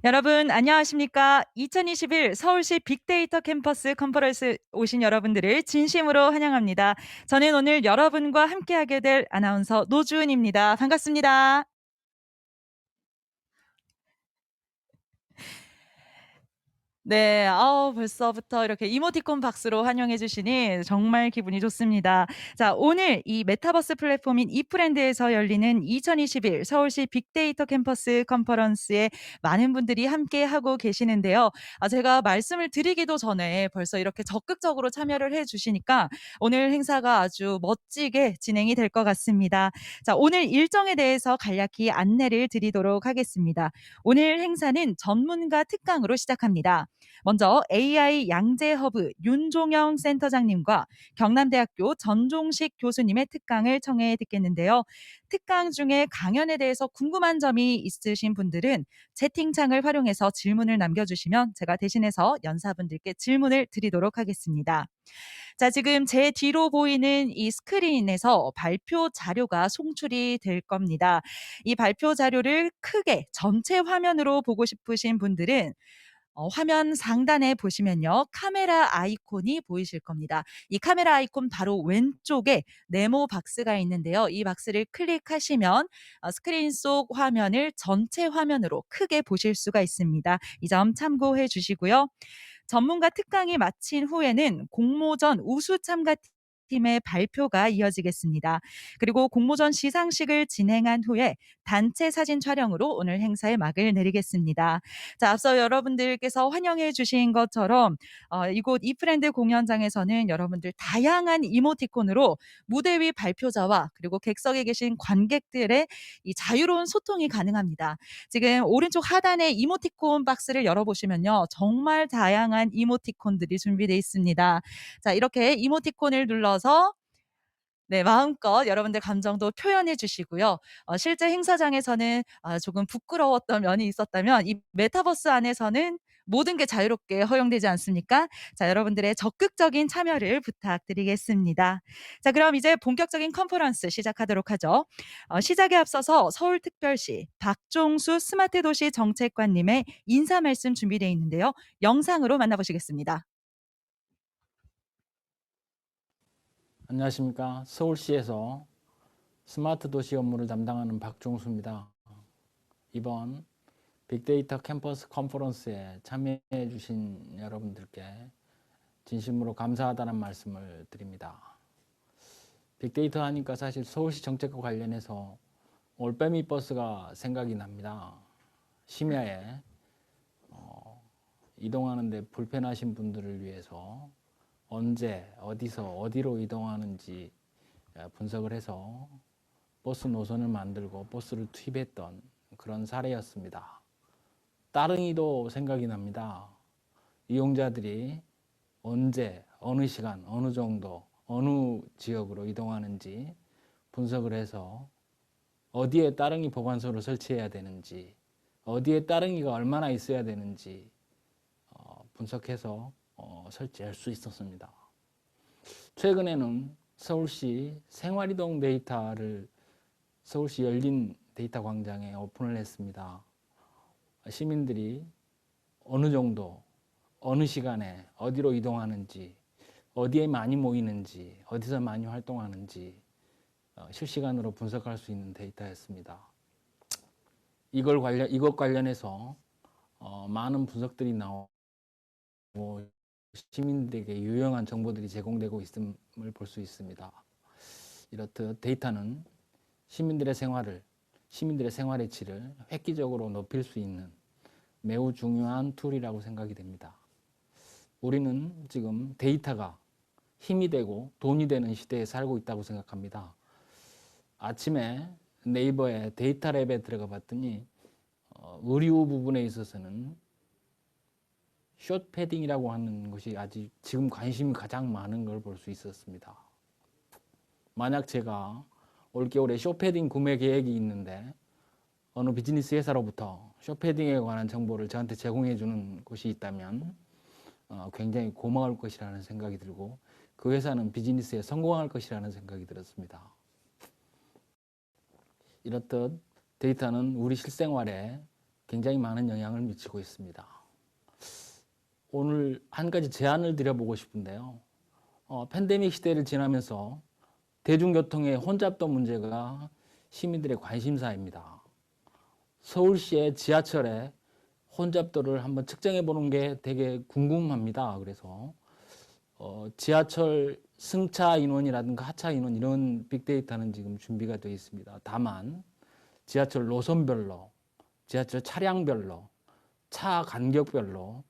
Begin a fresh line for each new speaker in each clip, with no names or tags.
여러분 안녕하십니까? 2021 서울시 빅데이터 캠퍼스 컨퍼런스 오신 여러분들을 진심으로 환영합니다. 저는 오늘 여러분과 함께하게 될 아나운서 노주은입니다. 반갑습니다. 네. 벌써부터 이렇게 이모티콘 박수로 환영해 주시니 정말 기분이 좋습니다. 자, 오늘 이 메타버스 플랫폼인 이프랜드에서 열리는 2021 서울시 빅데이터 캠퍼스 컨퍼런스에 많은 분들이 함께하고 계시는데요. 제가 말씀을 드리기도 전에 벌써 이렇게 적극적으로 참여를 해 주시니까 오늘 행사가 아주 멋지게 진행이 될 것 같습니다. 자, 오늘 일정에 대해서 간략히 안내를 드리도록 하겠습니다. 오늘 행사는 전문가 특강으로 시작합니다. 먼저 AI 양재 허브 윤종영 센터장님과 경남대학교 전종식 교수님의 특강을 청해 듣겠는데요. 특강 중에 강연에 대해서 궁금한 점이 있으신 분들은 채팅창을 활용해서 질문을 남겨주시면 제가 대신해서 연사분들께 질문을 드리도록 하겠습니다. 자, 지금 제 뒤로 보이는 이 스크린에서 발표 자료가 송출이 될 겁니다. 이 발표 자료를 크게 전체 화면으로 보고 싶으신 분들은 화면 상단에 보시면요. 카메라 아이콘이 보이실 겁니다. 이 카메라 아이콘 바로 왼쪽에 네모 박스가 있는데요. 이 박스를 클릭하시면 스크린 속 화면을 전체 화면으로 크게 보실 수가 있습니다. 이 점 참고해 주시고요. 전문가 특강이 마친 후에는 공모전 우수 참가 팀의 발표가 이어지겠습니다. 그리고 공모전 시상식을 진행한 후에 단체 사진 촬영으로 오늘 행사의 막을 내리겠습니다. 자, 앞서 여러분들께서 환영해 주신 것처럼 이곳 이프랜드 공연장에서는 여러분들 다양한 이모티콘으로 무대 위 발표자와 그리고 객석에 계신 관객들의 이 자유로운 소통이 가능합니다. 지금 오른쪽 하단에 이모티콘 박스를 열어보시면요. 정말 다양한 이모티콘들이 준비되어 있습니다. 자, 이렇게 이모티콘을 눌러서 네, 마음껏 여러분들 감정도 표현해 주시고요. 실제 행사장에서는 조금 부끄러웠던 면이 있었다면 이 메타버스 안에서는 모든 게 자유롭게 허용되지 않습니까? 자, 여러분들의 적극적인 참여를 부탁드리겠습니다. 자, 그럼 이제 본격적인 컨퍼런스 시작하도록 하죠. 시작에 앞서서 서울특별시 박종수 스마트 도시 정책관님의 인사 말씀 준비되어 있는데요. 영상으로 만나보시겠습니다.
안녕하십니까. 서울시에서 스마트 도시 업무를 담당하는 박종수입니다. 이번 빅데이터 캠퍼스 컨퍼런스에 참여해 주신 여러분들께 진심으로 감사하다는 말씀을 드립니다. 빅데이터 하니까 사실 서울시 정책과 관련해서 올빼미 버스가 생각이 납니다. 심야에 이동하는데 불편하신 분들을 위해서 언제 어디서 어디로 이동하는지 분석을 해서 버스 노선을 만들고 버스를 투입했던 그런 사례였습니다. 따릉이도 생각이 납니다. 이용자들이 언제, 어느 시간, 어느 정도, 어느 지역으로 이동하는지 분석을 해서 어디에 따릉이 보관소를 설치해야 되는지, 어디에 따릉이가 얼마나 있어야 되는지 분석해서 설치할 수 있었습니다. 최근에는 서울시 생활이동 데이터를 서울시 열린 데이터 광장에 오픈을 했습니다. 시민들이 어느 정도, 어느 시간에 어디로 이동하는지, 어디에 많이 모이는지, 어디서 많이 활동하는지 실시간으로 분석할 수 있는 데이터였습니다. 이것 관련해서 많은 분석들이 나오고 시민들에게 유용한 정보들이 제공되고 있음을 볼 수 있습니다. 이렇듯 데이터는 시민들의 생활의 질을 획기적으로 높일 수 있는 매우 중요한 툴이라고 생각이 됩니다. 우리는 지금 데이터가 힘이 되고 돈이 되는 시대에 살고 있다고 생각합니다. 아침에 네이버에 데이터 랩에 들어가 봤더니 의류 부분에 있어서는 숏 패딩이라고 하는 것이 아직 지금 관심이 가장 많은 걸 볼 수 있었습니다. 만약 제가 올겨울에 숏패딩 구매 계획이 있는데 어느 비즈니스 회사로부터 숏패딩에 관한 정보를 저한테 제공해 주는 곳이 있다면 굉장히 고마울 것이라는 생각이 들고 그 회사는 비즈니스에 성공할 것이라는 생각이 들었습니다. 이렇듯 데이터는 우리 실생활에 굉장히 많은 영향을 미치고 있습니다. 오늘 한 가지 제안을 드려보고 싶은데요. 팬데믹 시대를 지나면서 대중교통의 혼잡도 문제가 시민들의 관심사입니다. 서울시의 지하철에 혼잡도를 한번 측정해 보는 게 되게 궁금합니다. 그래서 지하철 승차 인원이라든가 하차 인원 이런 빅데이터는 지금 준비가 되어 있습니다. 다만 지하철 노선별로, 지하철 차량별로, 차 간격별로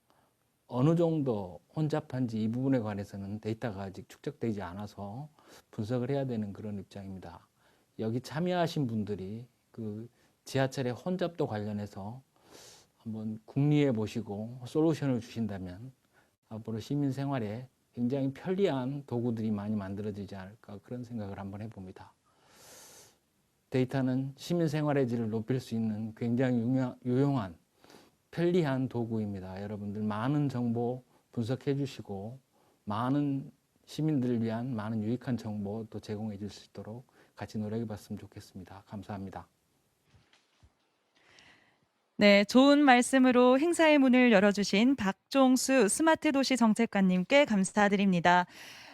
어느 정도 혼잡한지 이 부분에 관해서는 데이터가 아직 축적되지 않아서 분석을 해야 되는 그런 입장입니다. 여기 참여하신 분들이 그 지하철의 혼잡도 관련해서 한번 궁리해 보시고 솔루션을 주신다면 앞으로 시민 생활에 굉장히 편리한 도구들이 많이 만들어지지 않을까 그런 생각을 한번 해봅니다. 데이터는 시민 생활의 질을 높일 수 있는 굉장히 유용한 편리한 도구입니다. 여러분들 많은 정보 분석해 주시고 많은 시민들을 위한 많은 유익한 정보도 제공해 줄 수 있도록 같이 노력해 봤으면 좋겠습니다. 감사합니다.
네, 좋은 말씀으로 행사의 문을 열어주신 박종수 스마트 도시 정책관님께 감사드립니다.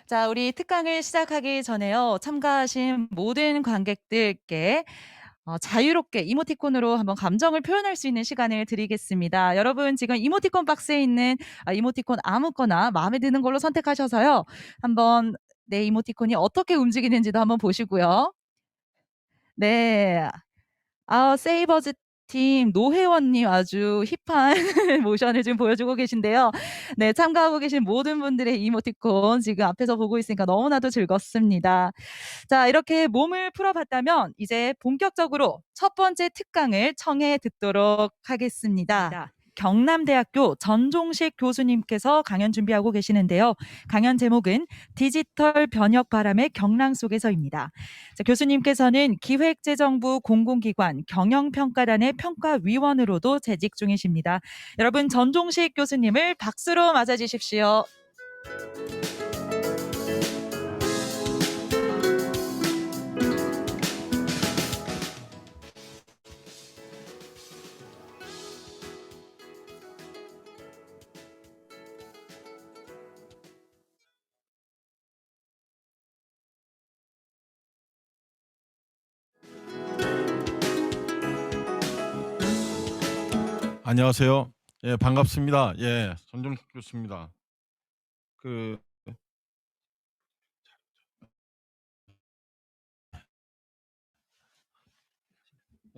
자, 우리 특강을 시작하기 전에요. 참가하신 모든 관객들께 자유롭게 이모티콘으로 한번 감정을 표현할 수 있는 시간을 드리겠습니다. 여러분 지금 이모티콘 박스에 있는 이모티콘 아무거나 마음에 드는 걸로 선택하셔서요. 한번 내 이모티콘이 어떻게 움직이는지도 한번 보시고요. 네. 세이버즈 팀 노혜원님 아주 힙한 모션을 지금 보여주고 계신데요. 네, 참가하고 계신 모든 분들의 이모티콘 지금 앞에서 보고 있으니까 너무나도 즐겁습니다. 자, 이렇게 몸을 풀어봤다면 이제 본격적으로 첫 번째 특강을 청해 듣도록 하겠습니다. 경남대학교 전종식 교수님께서 강연 준비하고 계시는데요. 강연 제목은 디지털 변혁 바람의 경랑 속에서입니다. 자, 교수님께서는 기획재정부 공공기관 경영평가단의 평가위원으로도 재직 중이십니다. 여러분 전종식 교수님을 박수로 맞아주십시오.
안녕하세요. 예, 반갑습니다. 예, 전종식 교수입니다. 그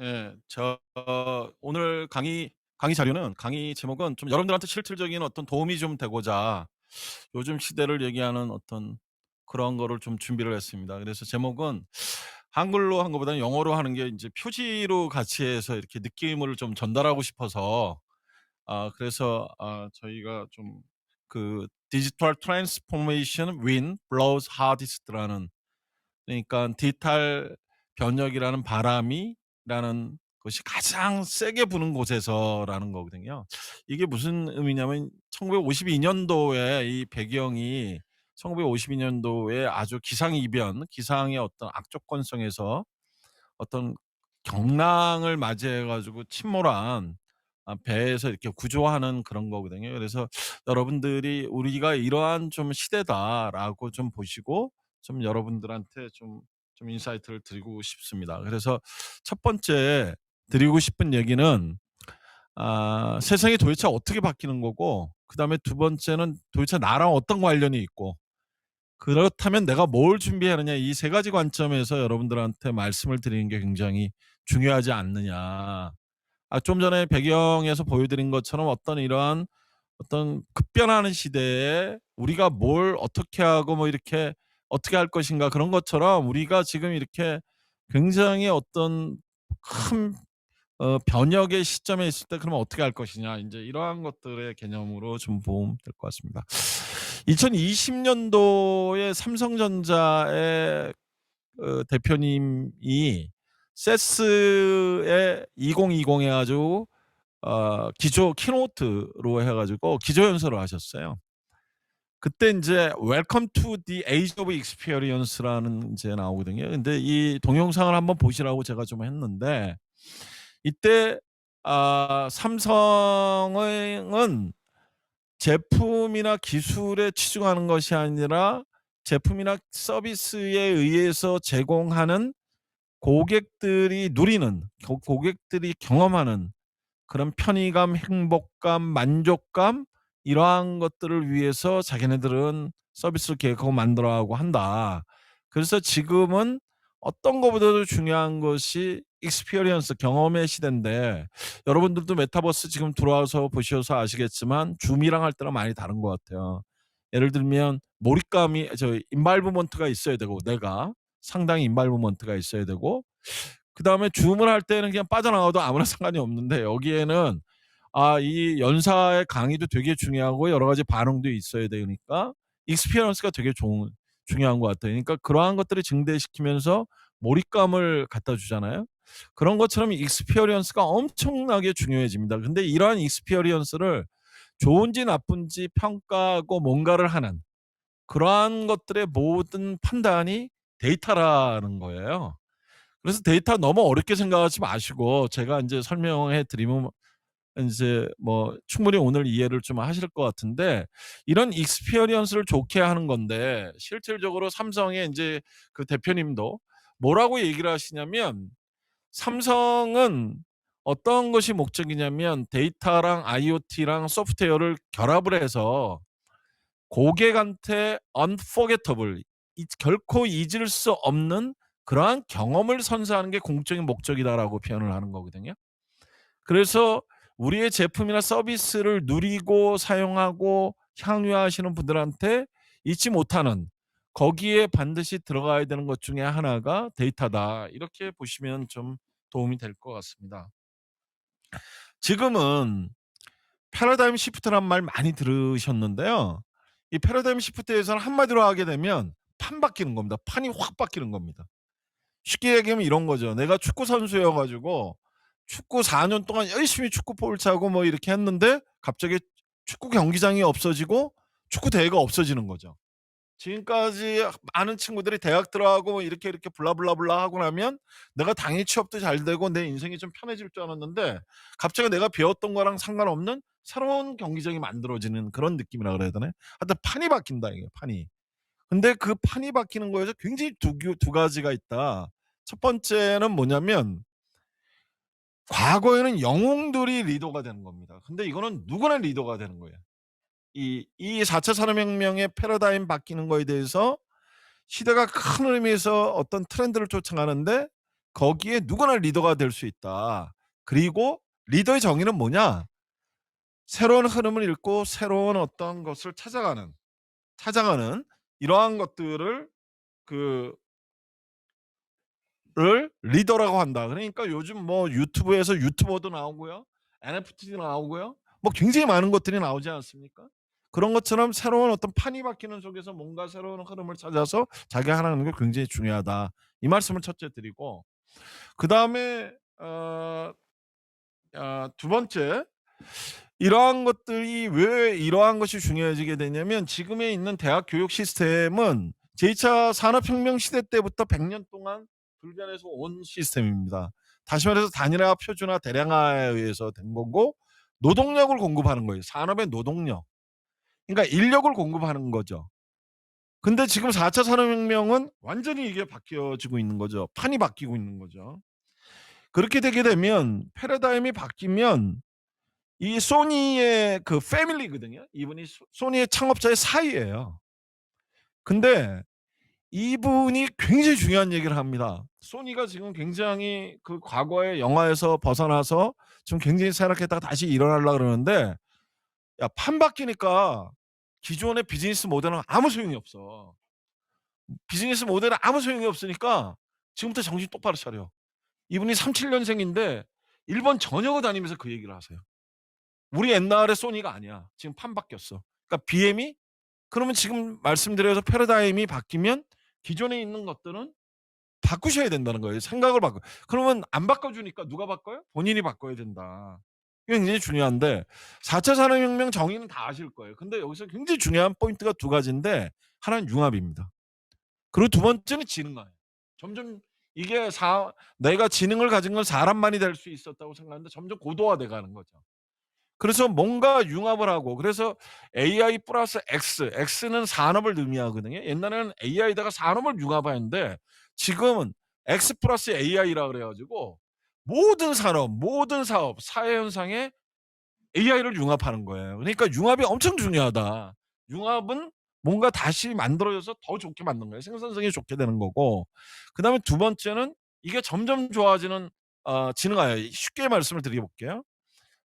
예, 오늘 강의 자료는 강의 제목은 좀 여러분들한테 실질적인 어떤 도움이 좀 되고자 요즘 시대를 얘기하는 어떤 그런 거를 좀 준비를 했습니다. 그래서 제목은 한글로 한 것보다는 영어로 하는 게 이제 표지로 같이 해서 이렇게 느낌을 좀 전달하고 싶어서 그래서 저희가 좀 그 디지털 트랜스포메이션 윈 블로우즈 하디스트라는, 그러니까 디지털 변혁이라는 바람이라는 것이 가장 세게 부는 곳에서라는 거거든요. 이게 무슨 의미냐면 1952년도에 이 배경이 1952년도에 아주 기상의 어떤 악조건성에서 어떤 경랑을 맞이해 가지고 침몰한 배에서 이렇게 구조하는 그런 거거든요. 그래서 여러분들이 '우리가 이러한 좀 시대다.'라고 좀 보시고 좀 여러분들한테 좀 인사이트를 드리고 싶습니다. 그래서 첫 번째 드리고 싶은 얘기는 세상이 도대체 어떻게 바뀌는 거고, 그다음에 두 번째는 도대체 나랑 어떤 관련이 있고, 그렇다면 내가 뭘 준비해야 하느냐, 이 세 가지 관점에서 여러분들한테 말씀을 드리는 게 굉장히 중요하지 않느냐. 좀 전에 배경에서 보여드린 것처럼 어떤 이러한 어떤 급변하는 시대에 우리가 뭘 어떻게 하고 뭐 이렇게 어떻게 할 것인가, 그런 것처럼 우리가 지금 이렇게 굉장히 어떤 큰 변혁의 시점에 있을 때 그러면 어떻게 할 것이냐, 이제 이러한 것들의 개념으로 좀 보면 될 것 같습니다. 2020년도에 삼성전자의 대표님이 세스에 2020 해가지고 기조 키노트로 해가지고 기조연설을 하셨어요. 그때 이제 Welcome to the Age of Experience라는 이제 나오거든요. 근데 이 동영상을 한번 보시라고 제가 좀 했는데, 이때 삼성은 제품이나 기술에 치중하는 것이 아니라 제품이나 서비스에 의해서 제공하는 고객들이 누리는, 고객들이 경험하는 그런 편의감, 행복감, 만족감, 이러한 것들을 위해서 자기네들은 서비스를 계획하고 만들어가고 한다. 그래서 지금은 어떤 것보다도 중요한 것이 익스피리언스, 경험의 시대인데, 여러분들도 메타버스 지금 들어와서 보셔서 아시겠지만 줌이랑 할 때랑 많이 다른 것 같아요. 예를 들면 몰입감이, 인발브먼트가 있어야 되고, 내가 상당히 인발브먼트가 있어야 되고, 그다음에 줌을 할 때는 그냥 빠져나가도 아무런 상관이 없는데, 여기에는 이 연사의 강의도 되게 중요하고 여러 가지 반응도 있어야 되니까 익스피리언스가 되게 중요한 것 같아요. 그러니까 그러한 것들을 증대시키면서 몰입감을 갖다 주잖아요. 그런 것처럼 익스피리언스가 엄청나게 중요해집니다. 근데 이러한 익스피리언스를 좋은지 나쁜지 평가하고 뭔가를 하는 그러한 것들의 모든 판단이 데이터라는 거예요. 그래서 데이터 너무 어렵게 생각하지 마시고, 제가 이제 설명해 드리면 이제 뭐 충분히 오늘 이해를 좀 하실 것 같은데, 이런 익스피리언스를 좋게 하는 건데, 실질적으로 삼성의 이제 그 대표님도 뭐라고 얘기를 하시냐면, 삼성은 어떤 것이 목적이냐면 데이터랑 IoT랑 소프트웨어를 결합을 해서 고객한테 unforgettable, 결코 잊을 수 없는 그러한 경험을 선사하는 게 공적인 목적이다라고 표현을 하는 거거든요. 그래서 우리의 제품이나 서비스를 누리고 사용하고 향유하시는 분들한테 잊지 못하는, 거기에 반드시 들어가야 되는 것 중에 하나가 데이터다. 이렇게 보시면 좀 도움이 될 것 같습니다. 지금은 패러다임 시프트란 말 많이 들으셨는데요. 이 패러다임 시프트에서는 한마디로 하게 되면 판 바뀌는 겁니다. 판이 확 바뀌는 겁니다. 쉽게 얘기하면 이런 거죠. 내가 축구 선수여 가지고 축구 4년 동안 열심히 축구 볼 차고 뭐 이렇게 했는데 갑자기 축구 경기장이 없어지고 축구 대회가 없어지는 거죠. 지금까지 많은 친구들이 대학 들어가고 뭐 이렇게 블라블라블라 하고 나면 내가 당연히 취업도 잘 되고 내 인생이 좀 편해질 줄 알았는데, 갑자기 내가 배웠던 거랑 상관없는 새로운 경기장이 만들어지는 그런 느낌이라 그래야 되나요? 하여튼 판이 바뀐다, 이게 판이. 근데 그 판이 바뀌는 거에서 굉장히 두 가지가 있다. 첫 번째는 뭐냐면, 과거에는 영웅들이 리더가 되는 겁니다. 근데 이거는 누구나 리더가 되는 거예요. 이 4차 산업혁명의 패러다임 바뀌는 거에 대해서 시대가 큰 의미에서 어떤 트렌드를 쫓아가는데 거기에 누구나 리더가 될 수 있다. 그리고 리더의 정의는 뭐냐? 새로운 흐름을 읽고 새로운 어떤 것을 찾아가는 이러한 것들을 그 리더라고 한다. 그러니까 요즘 뭐 유튜브에서 유튜버도 나오고요. NFT도 나오고요. 뭐 굉장히 많은 것들이 나오지 않습니까? 그런 것처럼 새로운 어떤 판이 바뀌는 속에서 뭔가 새로운 흐름을 찾아서 자기가 하는 게 굉장히 중요하다. 이 말씀을 첫째 드리고, 그다음에 두 번째, 이러한 것들이 왜 이러한 것이 중요해지게 되냐면, 지금에 있는 대학 교육 시스템은 제2차 산업혁명 시대 때부터 100년 동안 불변해서 온 시스템입니다. 다시 말해서 단일화, 표준화, 대량화에 의해서 된 거고, 노동력을 공급하는 거예요. 산업의 노동력. 그러니까 인력을 공급하는 거죠. 근데 지금 4차 산업혁명은 완전히 이게 바뀌어지고 있는 거죠. 판이 바뀌고 있는 거죠. 그렇게 되게 되면, 패러다임이 바뀌면, 이 소니의 그 패밀리거든요. 이분이 소니의 창업자의 사위예요. 근데 이분이 굉장히 중요한 얘기를 합니다. 소니가 지금 굉장히 그 과거의 영화에서 벗어나서 지금 굉장히 쇠락했다가 다시 일어나려고 그러는데, 야, 판 바뀌니까 기존의 비즈니스 모델은 아무 소용이 없어. 비즈니스 모델은 아무 소용이 없으니까 지금부터 정신 똑바로 차려. 이분이 37년생인데 일본 전역을 다니면서 그 얘기를 하세요. 우리 옛날의 소니가 아니야. 지금 판 바뀌었어. 그러니까 BM이, 그러면 지금 말씀드려서 패러다임이 바뀌면 기존에 있는 것들은 바꾸셔야 된다는 거예요. 생각을 바꿔. 그러면 안 바꿔주니까 누가 바꿔요? 본인이 바꿔야 된다. 이게 굉장히 중요한데, 4차 산업혁명 정의는 다 아실 거예요. 근데 여기서 굉장히 중요한 포인트가 두 가지인데, 하나는 융합입니다. 그리고 두 번째는 진흥화예요. 점점 이게 내가 지능을 가진 건 사람만이 될 수 있었다고 생각하는데 점점 고도화돼 가는 거죠. 그래서 뭔가 융합을 하고, 그래서 AI 플러스 X, X는 산업을 의미하거든요. 옛날에는 AI에다가 산업을 융합하는데 지금은 X 플러스 AI라 그래 가지고 모든 산업, 모든 사업, 사회 현상에 AI를 융합하는 거예요. 그러니까 융합이 엄청 중요하다. 융합은 뭔가 다시 만들어져서 더 좋게 만든 거예요. 생산성이 좋게 되는 거고. 그다음에 두 번째는 이게 점점 좋아지는 지능화예요. 쉽게 말씀을 드려 볼게요.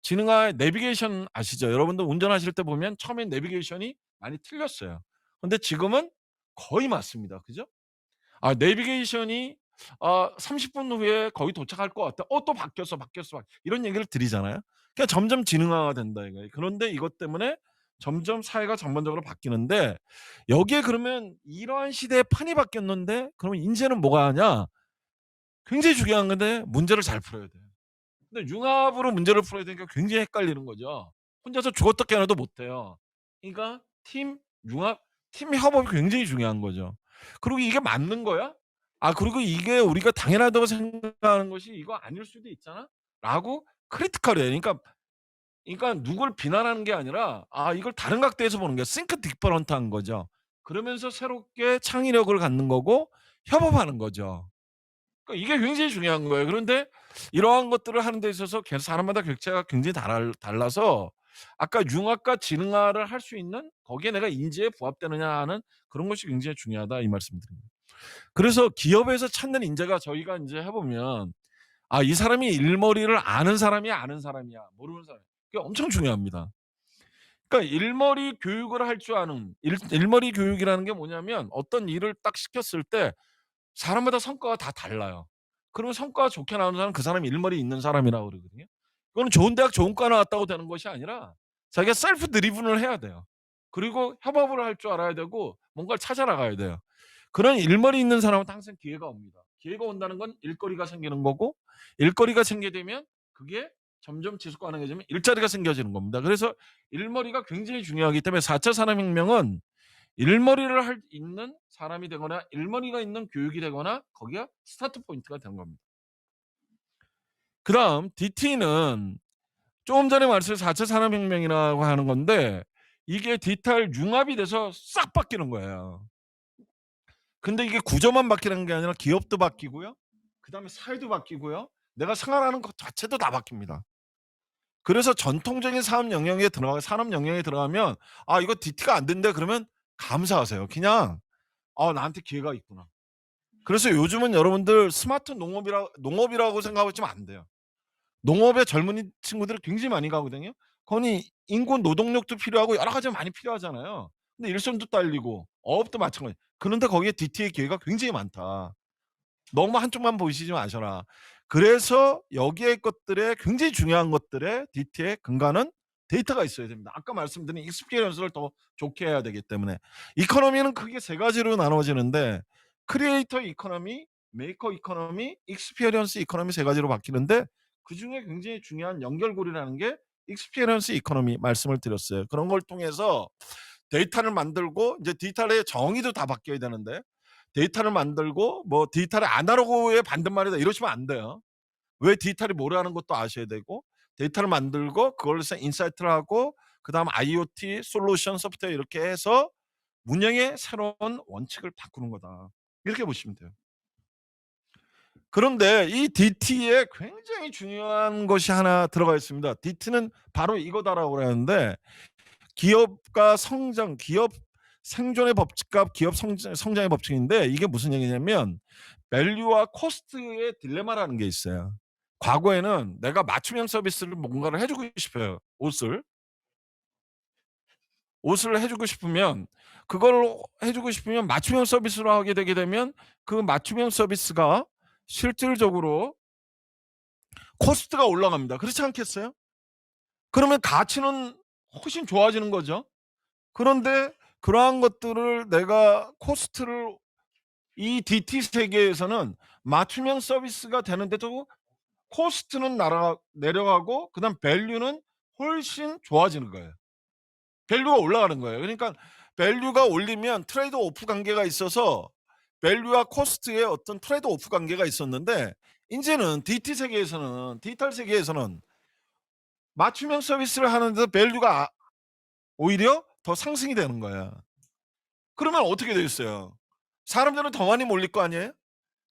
지능화의 내비게이션 아시죠? 여러분들 운전하실 때 보면 처음엔 내비게이션이 많이 틀렸어요. 근데 지금은 거의 맞습니다. 그죠? 내비게이션이 30분 후에 거의 도착할 것 같아. 또 바뀌었어, 바뀌었어. 이런 얘기를 드리잖아요. 그러니까 점점 지능화가 된다 이거예요. 그런데 이것 때문에 점점 사회가 전반적으로 바뀌는데, 여기에 그러면 이러한 시대에 판이 바뀌었는데 그러면 인제는 뭐가 하냐? 굉장히 중요한 건데 문제를 잘 풀어야 돼요. 근데 융합으로 문제를 풀어야 되니까 굉장히 헷갈리는 거죠. 혼자서 죽었다 깨어나도 못 해요. 그러니까 팀 융합, 팀 협업이 굉장히 중요한 거죠. 그리고 이게 맞는 거야? 그리고 이게 우리가 당연하다고 생각하는 것이 이거 아닐 수도 있잖아? 라고 크리티컬이에요. 그러니까 누굴 비난하는 게 아니라 이걸 다른 각도에서 보는 게 think different한 거죠. 그러면서 새롭게 창의력을 갖는 거고 협업하는 거죠. 그러니까 이게 굉장히 중요한 거예요. 그런데 이러한 것들을 하는 데 있어서 사람마다 격차가 굉장히 달라서 아까 융합과 지능화를 할 수 있는 거기에 내가 인지에 부합되느냐 하는 그런 것이 굉장히 중요하다 이 말씀드립니다. 그래서 기업에서 찾는 인재가 저희가 인제 해 보면 이 사람이 일머리를 아는 사람이야, 아는 사람이야, 모르는 사람이야. 그게 엄청 중요합니다. 그러니까 일머리 교육을 할 줄 아는 일머리 교육이라는 게 뭐냐면 어떤 일을 딱 시켰을 때 사람마다 성과가 다 달라요. 그러면 성과가 좋게 나오는 사람은 그 사람이 일머리 있는 사람이라고 그러거든요. 그거는 좋은 대학 좋은 과 나왔다고 되는 것이 아니라 자기가 셀프 드리븐을 해야 돼요. 그리고 협업을 할 줄 알아야 되고 뭔가를 찾아 나가야 돼요. 그런 일머리 있는 사람은 항상 기회가 옵니다. 기회가 온다는 건 일거리가 생기는 거고, 일거리가 생기게 되면 그게 점점 지속 가능해지면 일자리가 생겨지는 겁니다. 그래서 일머리가 굉장히 중요하기 때문에 4차 산업혁명은 일머리를 있는 사람이 되거나 일머리가 있는 교육이 되거나 거기가 스타트 포인트가 되는 겁니다. 그다음 DT는 조금 전에 말씀드린 4차 산업혁명이라고 하는 건데 이게 디지털 융합이 돼서 싹 바뀌는 거예요. 근데 이게 구조만 바뀌는 게 아니라 기업도 바뀌고요. 그다음에 사회도 바뀌고요. 내가 생활하는 것 자체도 다 바뀝니다. 그래서 전통적인 산업 영역에 들어가면 이거 DT가 안 된대 그러면 감사하세요. 그냥 나한테 기회가 있구나. 그래서 요즘은 여러분들 스마트 농업이라고 생각하시면 안 돼요. 농업에 젊은이 친구들이 굉장히 많이 가거든요. 거기 인구 노동력도 필요하고 여러 가지가 많이 필요하잖아요. 근데 일손도 딸리고 어업도 마찬가지. 그런데 거기에 DT의 기회가 굉장히 많다. 너무 한쪽만 보시지 마셔라. 그래서 여기에 것들에 굉장히 중요한 것들에 DT의 근간은 데이터가 있어야 됩니다. 아까 말씀드린 익스피리언스를 더 좋게 해야 되기 때문에. 이코노미는 크게 세 가지로 나눠지는데 크리에이터 이코노미, 메이커 이코노미, 익스피리언스 이코노미 세 가지로 바뀌는데 그중에 굉장히 중요한 연결고리라는 게 익스피리언스 이코노미 말씀을 드렸어요. 그런 걸 통해서 데이터를 만들고 이제 디지털의 정의도 다 바뀌어야 되는데 데이터를 만들고 뭐 디지털의 아날로그의 반대말이다 이러시면 안 돼요. 왜 디지털이 뭐라는 것도 아셔야 되고 데이터를 만들고 그걸로 인사이트를 하고 그다음 IoT 솔루션 소프트웨어 이렇게 해서 운영의 새로운 원칙을 바꾸는 거다. 이렇게 보시면 돼요. 그런데 이 DT에 굉장히 중요한 것이 하나 들어가 있습니다. DT는 바로 이거다라고 하는데 기업가 성장, 기업 생존의 법칙과 기업 성장의 법칙인데 이게 무슨 얘기냐면 밸류와 코스트의 딜레마라는 게 있어요. 과거에는 내가 맞춤형 서비스를 뭔가를 해주고 싶어요. 옷을 해주고 싶으면 그걸 해주고 싶으면 맞춤형 서비스로 하게 되게 되면 그 맞춤형 서비스가 실질적으로 코스트가 올라갑니다. 그렇지 않겠어요? 그러면 가치는 훨씬 좋아지는 거죠. 그런데 그러한 것들을 내가 코스트를 이 DT 세계에서는 맞춤형 서비스가 되는데도 코스트는 내려가고 그다음 밸류는 훨씬 좋아지는 거예요. 밸류가 올라가는 거예요. 그러니까 밸류가 올리면 트레이드 오프 관계가 있어서 밸류와 코스트의 어떤 트레이드 오프 관계가 있었는데 인제는 DT 세계에서는 디지털 세계에서는 맞춤형 서비스를 하는데 밸류가 오히려 더 상승이 되는 거야. 그러면 어떻게 되겠어요? 사람들은 더 많이 몰릴 거 아니에요?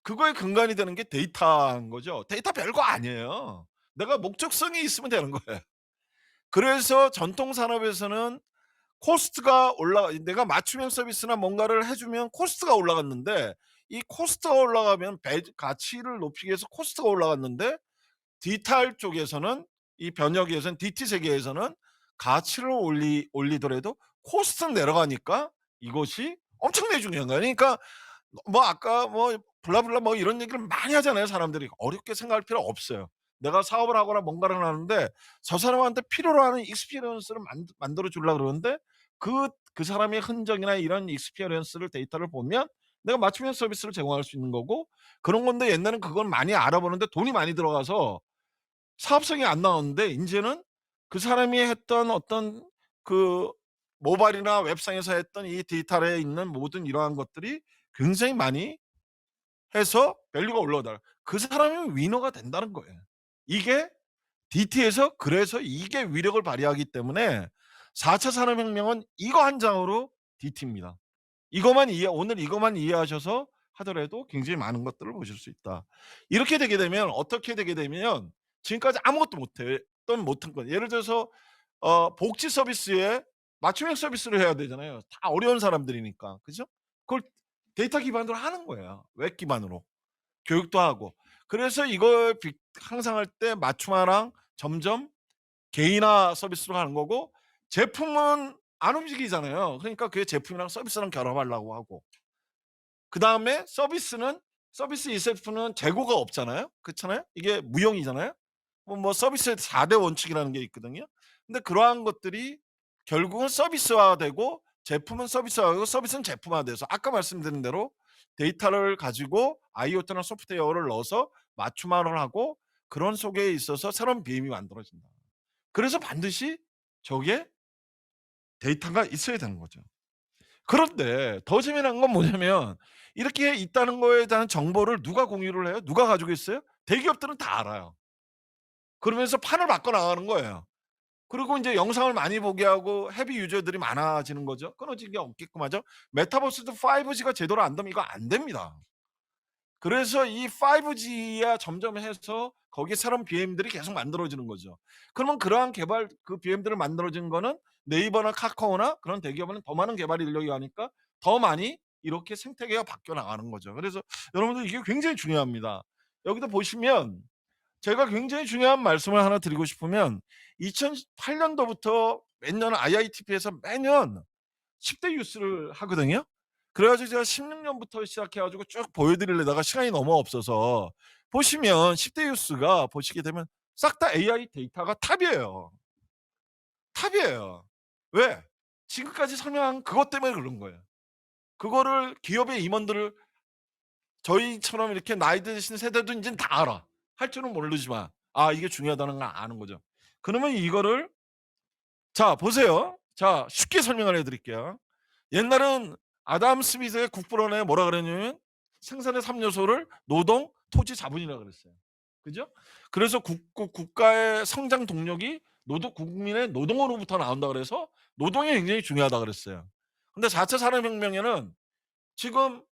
그거의 근간이 되는 게 데이터인 거죠. 데이터 별거 아니에요. 내가 목적성이 있으면 되는 거예요. 그래서 전통 산업에서는 코스트가 올라가 내가 맞춤형 서비스나 뭔가를 해 주면 코스트가 올라갔는데 이 코스트가 올라가면 가치를 높이기 위해서 코스트가 올라갔는데 디지털 쪽에서는 이 번역에서는 DT 세계에서는 가치를 올리더라도 코스트는 내려가니까 이것이 엄청나게 중요한 거예요. 그러니까 뭐 아까 뭐 블라블라 뭐 이런 얘기를 많이 하잖아요, 사람들이. 어렵게 생각할 필요 없어요. 내가 사업을 하거나 뭔가를 하는데 저 사람한테 필요로 하는 익스피리언스를 만들어 주려고 그러는데 그 사람의 흔적이나 이런 익스피리언스를 데이터를 보면 내가 맞춤형 서비스를 제공할 수 있는 거고 그런 건데 옛날에는 그걸 많이 알아보는데 돈이 많이 들어가서 사업성이 안 나왔는데 인제는 그 사람이 했던 어떤 그 모바일이나 웹상에서 했던 이 데이터에 있는 모든 이러한 것들이 굉장히 많이 해서 밸류가 올라오더라. 그 사람이 위너가 된다는 거예요. 이게 DT에서 그래서 이게 위력을 발휘하기 때문에 4차 산업혁명은 이거 한 장으로 DT입니다. 오늘 이것만 이해하셔서 하더라도 굉장히 많은 것들을 보실 수 있다. 이렇게 되게 되면 어떻게 되게 되면 지금까지 아무것도 못한 건 예를 들어서 복지 서비스에 맞춤형 서비스를 해야 되잖아요. 다 어려운 사람들이니까. 그죠? 그걸 데이터 기반으로 하는 거예요. 웹 기반으로. 교육도 하고. 그래서 이걸 항상 할 때 맞춤화랑 점점 개인화 서비스로 가는 거고 제품은 안 움직이잖아요. 그러니까 그게 제품이랑 서비스랑 결합하려고 하고. 그다음에 서비스 ESF는 재고가 없잖아요. 그렇잖아요. 이게 무형이잖아요. 뭐 서비스의 4대 원칙이라는 게 있거든요. 근데 그러한 것들이 결국은 서비스화되고 제품은 서비스화하고 서비스는 제품화돼서 아까 말씀드린 대로 데이터를 가지고 IoT나 소프트웨어를 넣어서 맞춤화를 하고 그런 속에 있어서 새로운 BM이 만들어진다. 그래서 반드시 저기에 데이터가 있어야 되는 거죠. 그런데 더 재미난 건 뭐냐면 이렇게 있다는 거에 대한 정보를 누가 공유를 해요? 누가 가지고 있어요? 대기업들은 다 알아요. 그러면서 판을 바꿔 나가는 거예요. 그리고 인제 영상을 많이 보게 하고 헤비 유저들이 많아지는 거죠. 끊어질 게 없게끔 하죠. 메타버스도 5G가 제대로 안 되면 이거 안 됩니다. 그래서 이 5G야 점점 해서 거기에 새로운 BM들이 계속 만들어지는 거죠. 그러면 그러한 개발 그 BM들을 만들어진 거는 네이버나 카카오나 그런 대기업은 더 많은 개발 인력이 가니까 더 많이 이렇게 생태계가 바뀌어 나가는 거죠. 그래서 여러분들 이게 굉장히 중요합니다. 여기도 보시면 제가 굉장히 중요한 말씀을 하나 드리고 싶으면 2008 년도부터 매년 IITP에서 매년 10대 뉴스를 하거든요. 그래 가지고 제가 16 년부터 시작해 가지고 쭉 보여 드리려다가 시간이 너무 없어서 보시면 10대 뉴스가 보시게 되면 싹 다 AI 데이터가 탑이에요. 탑이에요. 왜? 지금까지 설명한 그것 때문에 그런 거예요. 그거를 기업의 임원들을 저희처럼 이렇게 나이 드신 세대도 인제는 다 알아. 할 줄은 모르지만 아 이게 중요하다는 걸 아는 거죠. 그러면 이거를 자 보세요. 자 쉽게 설명을 해 드릴게요. 옛날은 아담 스미스의 국부론에 뭐라 그랬냐면 생산의 3 요소를 노동, 토지, 자본이라 그랬어요. 그죠? 그래서 국가의 성장 동력이 국민의 노동으로부터 나온다 그래서 노동이 굉장히 중요하다 그랬어요. 근데 4차 산업혁명에는 지금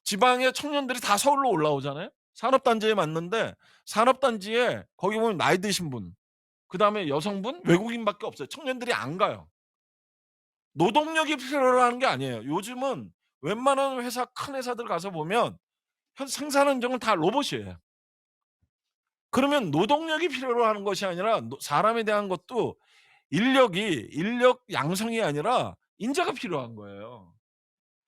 지방의 청년들이 다 서울로 올라오잖아요. 산업단지에 맞는데 산업단지에 거기 보면 나이 드신 분, 그다음에 여성분, 외국인밖에 없어요. 청년들이 안 가요. 노동력이 필요로 하는 게 아니에요. 요즘은 웬만한 회사 큰 회사들 가서 보면 생산 현장은 다 로봇이에요. 그러면 노동력이 필요로 하는 것이 아니라 사람에 대한 것도 인력 양성이 아니라 인재가 필요한 거예요.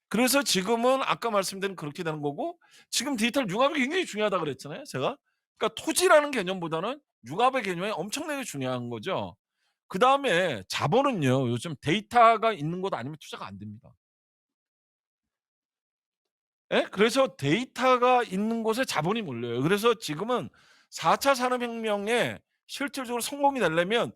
그래서 지금은 아까 말씀드린 그렇게 되는 거고 지금 디지털 융합이 굉장히 중요하다 그랬잖아요, 제가. 그러니까 토지라는 개념보다는 융합의 개념이 엄청나게 중요한 거죠. 그다음에 자본은요. 요즘 데이터가 있는 곳 아니면 투자가 안 됩니다. 예? 그래서 데이터가 있는 곳에 자본이 몰려요. 그래서 지금은 4차 산업혁명에 실질적으로 성공이 되려면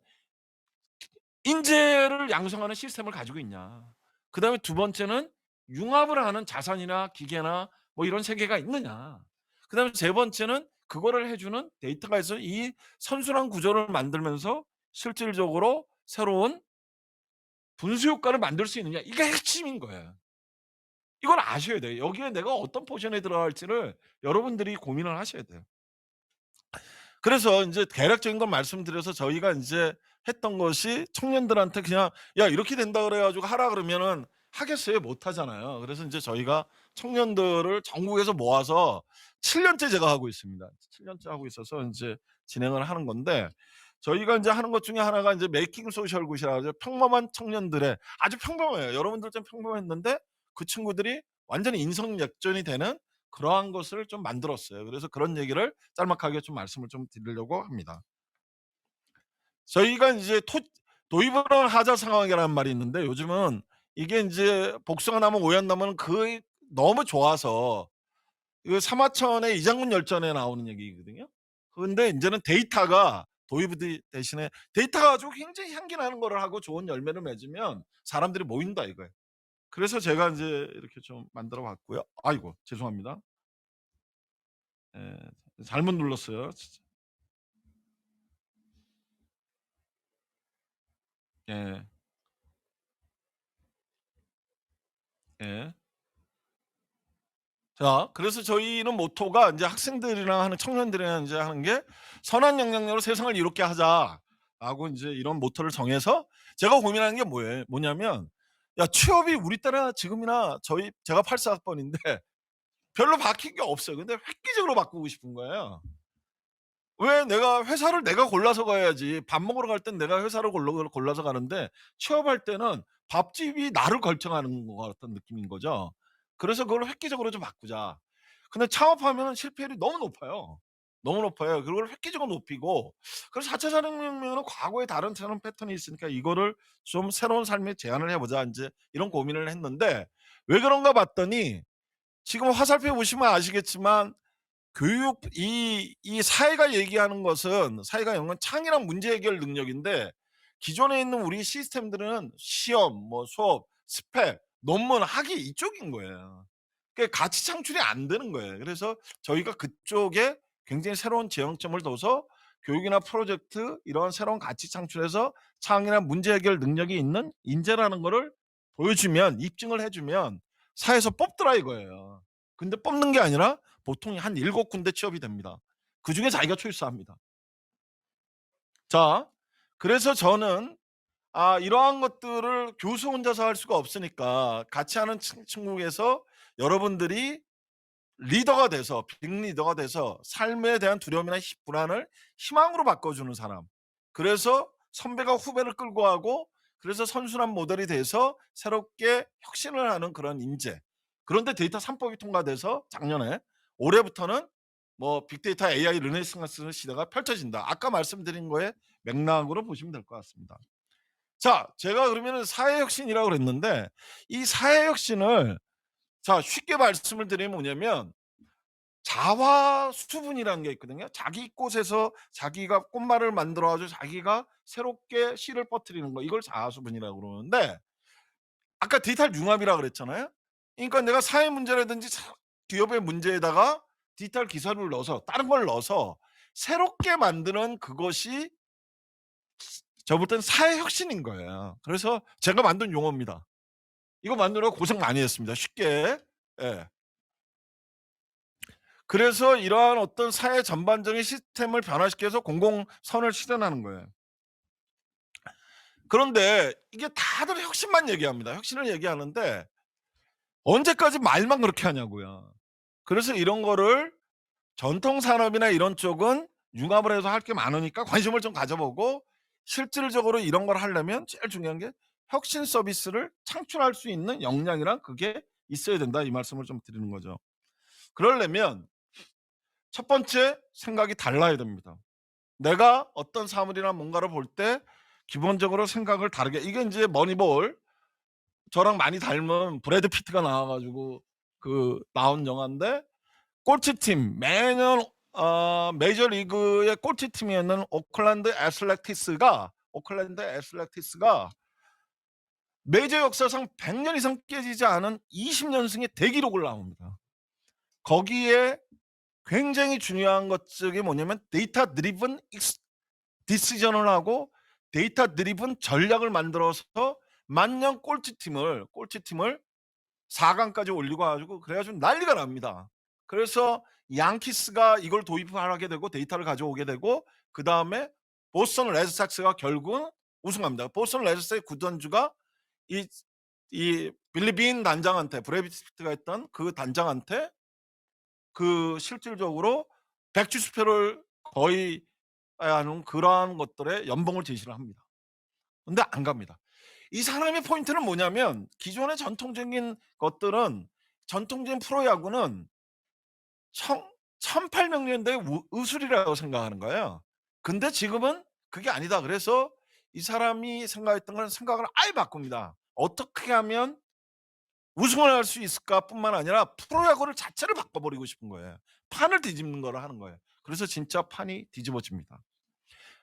인재를 양성하는 시스템을 가지고 있냐. 그다음에 두 번째는 융합을 하는 자산이나 기계나 뭐 이런 세계가 있느냐. 그다음에 세 번째는 그거를 해주는 데이터가 있어 이 선순환 구조를 만들면서 실질적으로 새로운 분수 효과를 만들 수 있느냐. 이게 핵심인 거예요. 이걸 아셔야 돼요. 여기에 내가 어떤 포션에 들어갈지를 여러분들이 고민을 하셔야 돼요. 그래서 인제 개략적인 걸 말씀드려서 저희가 인제 했던 것이 청년들한테 그냥 "야 이렇게 된다." 그래 가지고 하라 그러면은 하겠어요? 못 하잖아요. 그래서 인제 저희가 청년들을 전국에서 모아서 7 년째 제가 하고 있습니다. 7 년째 하고 있어서 인제 진행을 하는 건데 저희가 인제 하는 것 중에 하나가 인제 메이킹 소셜 굿이라 가지고 평범한 청년들의 아주 평범해요. 여러분들처럼 평범했는데 그 친구들이 완전히 인성역전이 되는 그러한 것을 좀 만들었어요. 그래서 그런 얘기를 짤막하게 좀 말씀을 좀 드리려고 합니다. 저희가 이제 토 도입을 하자 상황이라는 말이 있는데 요즘은 이게 인제 복숭아 나무 오얏 나무는 그 너무 좋아서 그 사마천의 이장군 열전에 나오는 얘기거든요. 근데 인제는 데이터가 도입이 대신에 데이터 가지고 굉장히 향기 나는 거를 하고 좋은 열매를 맺으면 사람들이 모인다 이거예요. 그래서 제가 인제 이렇게 좀 만들어 봤고요. 아이고 죄송합니다. 예. 잘못 눌렀어요. 진짜. 예. 예. 자, 그래서 저희는 모토가 인제 학생들이랑 하는 청년들이랑 인제 하는 게 "선한 영향력으로 세상을 이롭게 하자."라고 인제 이런 모토를 정해서 제가 고민하는 게 뭐냐면 야 취업이 우리 때나 지금이나 제가 84 학번인데 별로 바뀐 게 없어요. 근데 획기적으로 바꾸고 싶은 거예요. 왜 내가 회사를 내가 골라서 가야지. 밥 먹으러 갈 땐 내가 회사를 골라서 가는데 취업할 때는 밥집이 나를 결정하는 것 같은 느낌인 거죠. 그래서 그걸 획기적으로 좀 바꾸자. 근데 창업하면은 실패율이 너무 높아요. 너무 높아요. 그걸 획기적으로 높이고 그래서 4차 산업혁명은 과거에 다른 산업 패턴이 있으니까 이거를 좀 새로운 삶에 제안을 해 보자 인제 이런 고민을 했는데 왜 그런가 봤더니 지금 화살표 보시면 아시겠지만 교육 이 사회가 얘기하는 것은 사회가 연구한 창의랑 문제 해결 능력인데 기존에 있는 우리 시스템들은 시험, 뭐 수업, 스펙, 논문, 학위 이쪽인 거예요. 그러니까 가치 창출이 안 되는 거예요. 그래서 저희가 그쪽에 굉장히 새로운 지향점을 둬서 교육이나 프로젝트 이런 새로운 가치 창출해서 창의나 문제 해결 능력이 있는 인재라는 거를 보여주면 입증을 해 주면 사회에서 뽑더라 이거예요. 근데 뽑는 게 아니라 보통 한 7 군데 취업이 됩니다. 그중에 자기가 초이스합니다. 자, 그래서 저는 이러한 것들을 교수 혼자서 할 수가 없으니까 같이 하는 친구에서 여러분들이 리더가 돼서 빅 리더가 돼서 삶에 대한 두려움이나 불안을 희망으로 바꿔주는 사람. 그래서 선배가 후배를 끌고 가고 그래서 선순환 모델이 돼서 새롭게 혁신을 하는 그런 인재. 그런데 데이터 3법이 통과돼서 작년에 올해부터는 뭐 빅데이터 AI 르네상스 시대가 펼쳐진다. 아까 말씀드린 거에 맥락으로 보시면 될 것 같습니다. 자, 제가 그러면은 사회혁신이라고 그랬는데 이 사회혁신을 자 쉽게 말씀을 드리면 뭐냐면 자화 수분이라는 게 있거든요. 자기 꽃에서 자기가 꽃말을 만들어 가지고 자기가 새롭게 씨를 퍼뜨리는 거 이걸 자아 수분이라고 그러는데 아까 디지털 융합이라고 그랬잖아요. 그러니까 내가 사회 문제라든지 기업의 문제에다가 디지털 기술을 넣어서 다른 걸 넣어서 새롭게 만드는 그것이 제가 볼 때는 사회 혁신인 거예요. 그래서 제가 만든 용어입니다. 이거 만드느라고 고생 많이 했습니다. 쉽게. 예. 그래서 이러한 어떤 사회 전반적인 시스템을 변화시켜서 공공선을 실현하는 거예요. 그런데 이게 다들 혁신만 얘기합니다. 혁신을 얘기하는데 언제까지 말만 그렇게 하냐고요. 그래서 이런 거를 전통 산업이나 이런 쪽은 융합을 해서 할 게 많으니까 관심을 좀 가져보고 실질적으로 이런 걸 하려면 제일 중요한 게 혁신 서비스를 창출할 수 있는 역량이랑 그게 있어야 된다 이 말씀을 좀 드리는 거죠. 그러려면 첫 번째 생각이 달라야 됩니다. 내가 어떤 사물이나 뭔가를 볼 때 기본적으로 생각을 다르게 이게 인제 머니볼 저랑 많이 닮은 브래드 피트가 나와 가지고 그 나온 영화인데 꼴찌팀 매년 메이저 리그의 꼴찌팀이었는 오클랜드 애슬레틱스가 메이저 역사상 100년 이상 깨지지 않은 20연승의 대기록을 나옵니다. 거기에 굉장히 중요한 것 중에 뭐냐면 데이터 드리븐 디시전을 하고 데이터 드리븐 전략을 만들어서 만년 꼴찌팀을 4강까지 올리고 가지고 그래가지고 난리가 납니다. 그래서 양키스가 이걸 도입하게 되고 데이터를 가져오게 되고 그 다음에 보스턴 레드삭스가 결국은 우승합니다. 보스턴 레드삭스의 구단주가 이 빌리빈 단장한테 브래비 스피트가 했던 그 단장한테 그 실질적으로 백지 수표를 거의 하는 그러한 것들의 연봉을 제시를 합니다. 근데 안 갑니다. 이 사람의 포인트는 뭐냐면 기존의 전통적인 것들은 전통적인 프로야구는 1800년대 의술이라고 생각하는 거예요. 근데 지금은 그게 아니다. 그래서 이 사람이 생각했던 건 생각을 아예 바꿉니다. 어떻게 하면 우승을 할 수 있을까 뿐만 아니라 프로야구를 자체를 바꿔버리고 싶은 거예요. 판을 뒤집는 거를 하는 거예요. 그래서 진짜 판이 뒤집어집니다.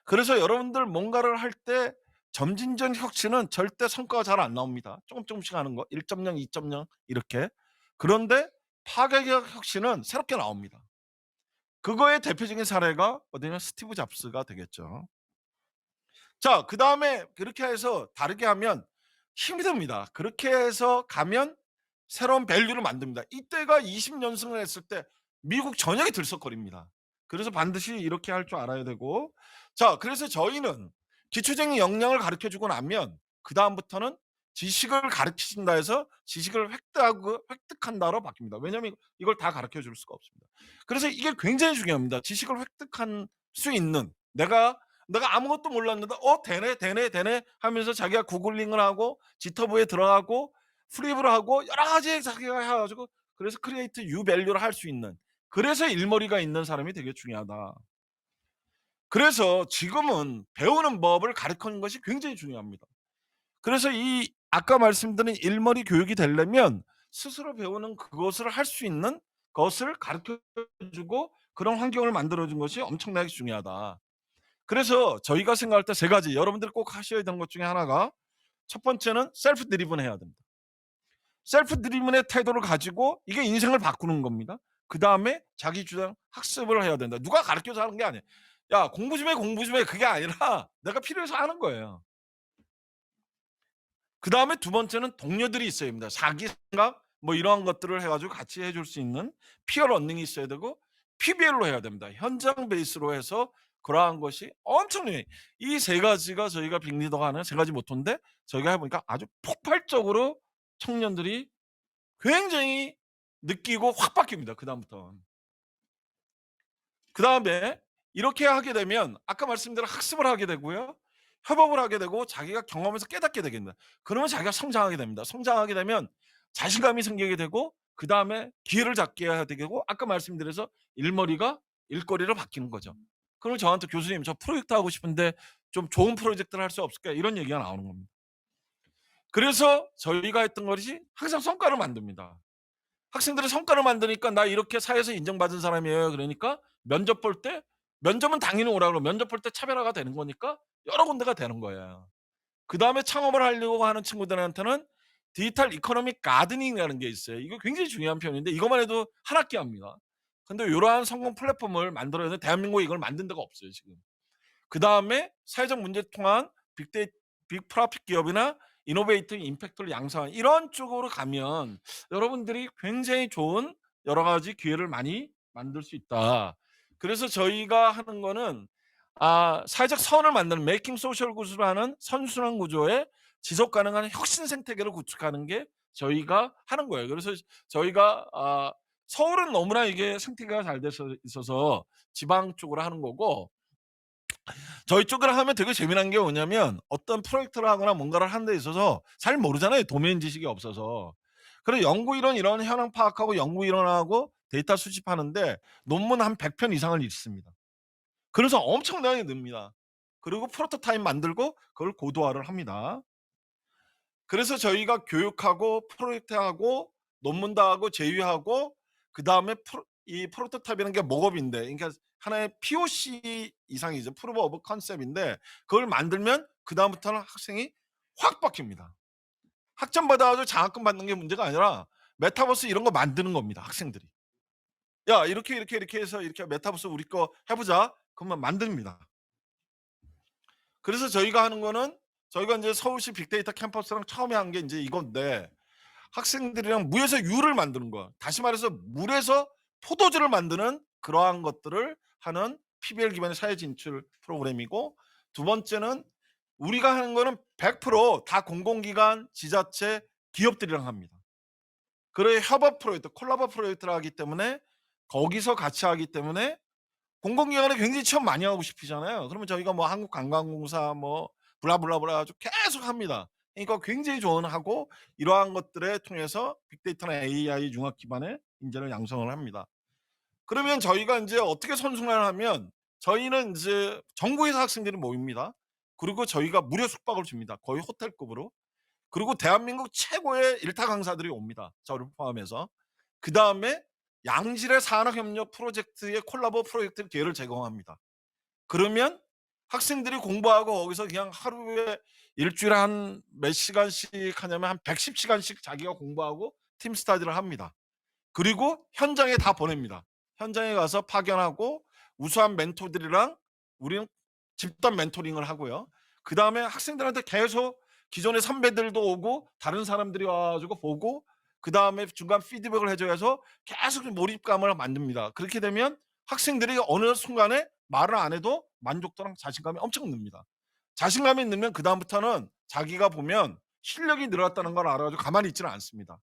그래서 여러분들 뭔가를 할 때 점진적 혁신은 절대 성과가 잘 안 나옵니다. 조금씩 하는 거 1.0, 2.0 이렇게. 그런데 파괴적 혁신은 새롭게 나옵니다. 그거의 대표적인 사례가 어디냐 스티브 잡스가 되겠죠. 자, 그다음에 그렇게 해서 다르게 하면 힘이 듭니다. 그렇게 해서 가면 새로운 밸류를 만듭니다. 이때가 20연승을 했을 때 미국 전역이 들썩거립니다. 그래서 반드시 이렇게 할 줄 알아야 되고 자, 그래서 저희는 기초적인 역량을 가르쳐 주고 나면 그다음부터는 지식을 가르치신다 해서 지식을 획득한다로 바뀝니다. 왜냐하면 이걸 다 가르쳐 줄 수가 없습니다. 그래서 이게 굉장히 중요합니다. 지식을 획득할 수 있는 내가 아무것도 몰랐는데 되네 하면서 자기가 구글링을 하고 지터브에 들어가고 프리뷰를 하고 여러 가지 자기가 해가지고 그래서 크리에이트 유 밸류를 할 수 있는 그래서 일머리가 있는 사람이 되게 중요하다. 그래서 지금은 배우는 법을 가르치는 것이 굉장히 중요합니다. 그래서 이 아까 말씀드린 일머리 교육이 되려면 스스로 배우는 그것을 할 수 있는 것을 가르쳐 주고 그런 환경을 만들어 준 것이 엄청나게 중요하다. 그래서 저희가 생각할 때 세 가지 여러분들 꼭 하셔야 되는 것 중에 하나가 첫 번째는 셀프 드리븐 해야 됩니다. 셀프 드리븐의 태도를 가지고 이게 인생을 바꾸는 겁니다. 그다음에 자기 주장 학습을 해야 된다. 누가 가르쳐서 하는 게 아니에요. 야, 공부 좀 해. 그게 아니라 내가 필요해서 하는 거예요. 그다음에 두 번째는 동료들이 있어야 됩니다. 자기 생각 뭐 이러한 것들을 해가지고 같이 해줄 수 있는 피어 러닝이 있어야 되고 PBL로 해야 됩니다. 현장 베이스로 해서 그러한 것이 엄청 중요해요. 이 세 가지가 저희가 빅리더가 하는 세 가지 모토인데 저희가 해보니까 아주 폭발적으로 청년들이 굉장히 느끼고 확 바뀝니다. 그다음부터. 그다음에 이렇게 하게 되면 아까 말씀드린 학습을 하게 되고요. 협업을 하게 되고 자기가 경험에서 깨닫게 되겠습니다. 그러면 자기가 성장하게 됩니다. 성장하게 되면 자신감이 생기게 되고 그다음에 기회를 잡게 해야 되고 아까 말씀드려서 일거리로 바뀌는 거죠. 그러면 저한테 교수님 저 프로젝트 하고 싶은데 좀 좋은 프로젝트를 할 수 없을까요? 이런 얘기가 나오는 겁니다. 그래서 저희가 했던 것이 항상 성과를 만듭니다. 학생들이 성과를 만드니까 나 이렇게 사회에서 인정받은 사람이에요. 그러니까 면접 볼 때 면접은 당연히 오라고 그러고 면접 볼 때 차별화가 되는 거니까 여러 군데가 되는 거예요. 그다음에 창업을 하려고 하는 친구들한테는 디지털 이코노믹 가드닝이라는 게 있어요. 이거 굉장히 중요한 표현인데 이것만 해도 한 학기 합니다. 근데 이러한 성공 플랫폼을 만들어야 되는데 대한민국에 이걸 만든 데가 없어요, 지금. 그다음에 사회적 문제를 통한 빅 프로핏 기업이나 이노베이팅 임팩트를 양성한 이런 쪽으로 가면 여러분들이 굉장히 좋은 여러 가지 기회를 많이 만들 수 있다. 그래서 저희가 하는 거는 사회적 선을 만드는 메이킹 소셜 굿을 하는 선순환 구조의 지속 가능한 혁신 생태계를 구축하는 게 저희가 하는 거예요. 그래서 저희가 서울은 너무나 이게 생태계가 잘 돼서 있어서 지방 쪽으로 하는 거고 저희 쪽으로 하면 되게 재미난 게 뭐냐면 어떤 프로젝트를 하거나 뭔가를 하는 데 있어서 잘 모르잖아요. 도메인 지식이 없어서. 그래서 연구 이론 이런 현황 파악하고 연구 이론하고 데이터 수집하는데 논문 한 100편 이상을 읽습니다. 그래서 엄청나게 늡니다. 그리고 프로토타입 만들고 그걸 고도화를 합니다. 그래서 저희가 교육하고 프로젝트하고 논문도 하고 제휴하고 그다음에 이 프로토타입이라는 게 목업인데 그러니까 하나의 POC 이상이죠. 프루브 오브 컨셉인데 그걸 만들면 그다음부터는 학생이 확 바뀝니다. 학점 받아가지고 장학금 받는 게 문제가 아니라 메타버스 이런 거 만드는 겁니다, 학생들이. 야, 이렇게 해서 이렇게 메타버스 우리 거 해보자. 그러면 만듭니다. 그래서 저희가 하는 거는 저희가 이제 서울시 빅데이터 캠퍼스랑 처음에 한 게 이제 이건데 학생들이랑 무에서 유를 만드는 거. 다시 말해서 물에서 포도주를 만드는 그러한 것들을 하는 PBL 기반의 사회 진출 프로그램이고, 두 번째는 우리가 하는 거는 100%다 공공기관, 지자체, 기업들이랑 합니다. 그래 협업 프로젝트, 콜라보 프로젝트를 하기 때문에 거기서 같이 하기 때문에 공공기관에 굉장히 취업 많이 하고 싶으잖아요. 그러면 저희가 뭐 한국관광공사 뭐 블라블라블라 아주 계속 합니다. 그러니까 굉장히 조언하고 이러한 것들에 통해서 빅데이터나 AI 융합 기반의 인재를 양성을 합니다. 그러면 저희가 이제 어떻게 선순환을 하면 저희는 이제 정부에서 학생들이 모입니다. 그리고 저희가 무료 숙박을 줍니다. 거의 호텔급으로. 그리고 대한민국 최고의 일타 강사들이 옵니다. 저를 포함해서. 그다음에 양질의 산학협력 프로젝트의 콜라보 프로젝트 기회를 제공합니다. 그러면 학생들이 공부하고 거기서 그냥 하루에 일주일에 한 몇 시간씩 하냐면 한 110시간씩 자기가 공부하고 팀 스터디를 합니다. 그리고 현장에 다 보냅니다. 현장에 가서 파견하고 우수한 멘토들이랑 우리는 집단 멘토링을 하고요. 그다음에 학생들한테 계속 기존의 선배들도 오고 다른 사람들이 와 가지고 보고 그다음에 중간 피드백을 해 줘서 계속 몰입감을 만듭니다. 그렇게 되면 학생들이 어느 순간에 말을 안 해도 만족도랑 자신감이 엄청 늡니다. 자신감이 늘면 그다음부터는 자기가 보면 실력이 늘었다는 걸 알아 가지고 가만히 있지는 않습니다.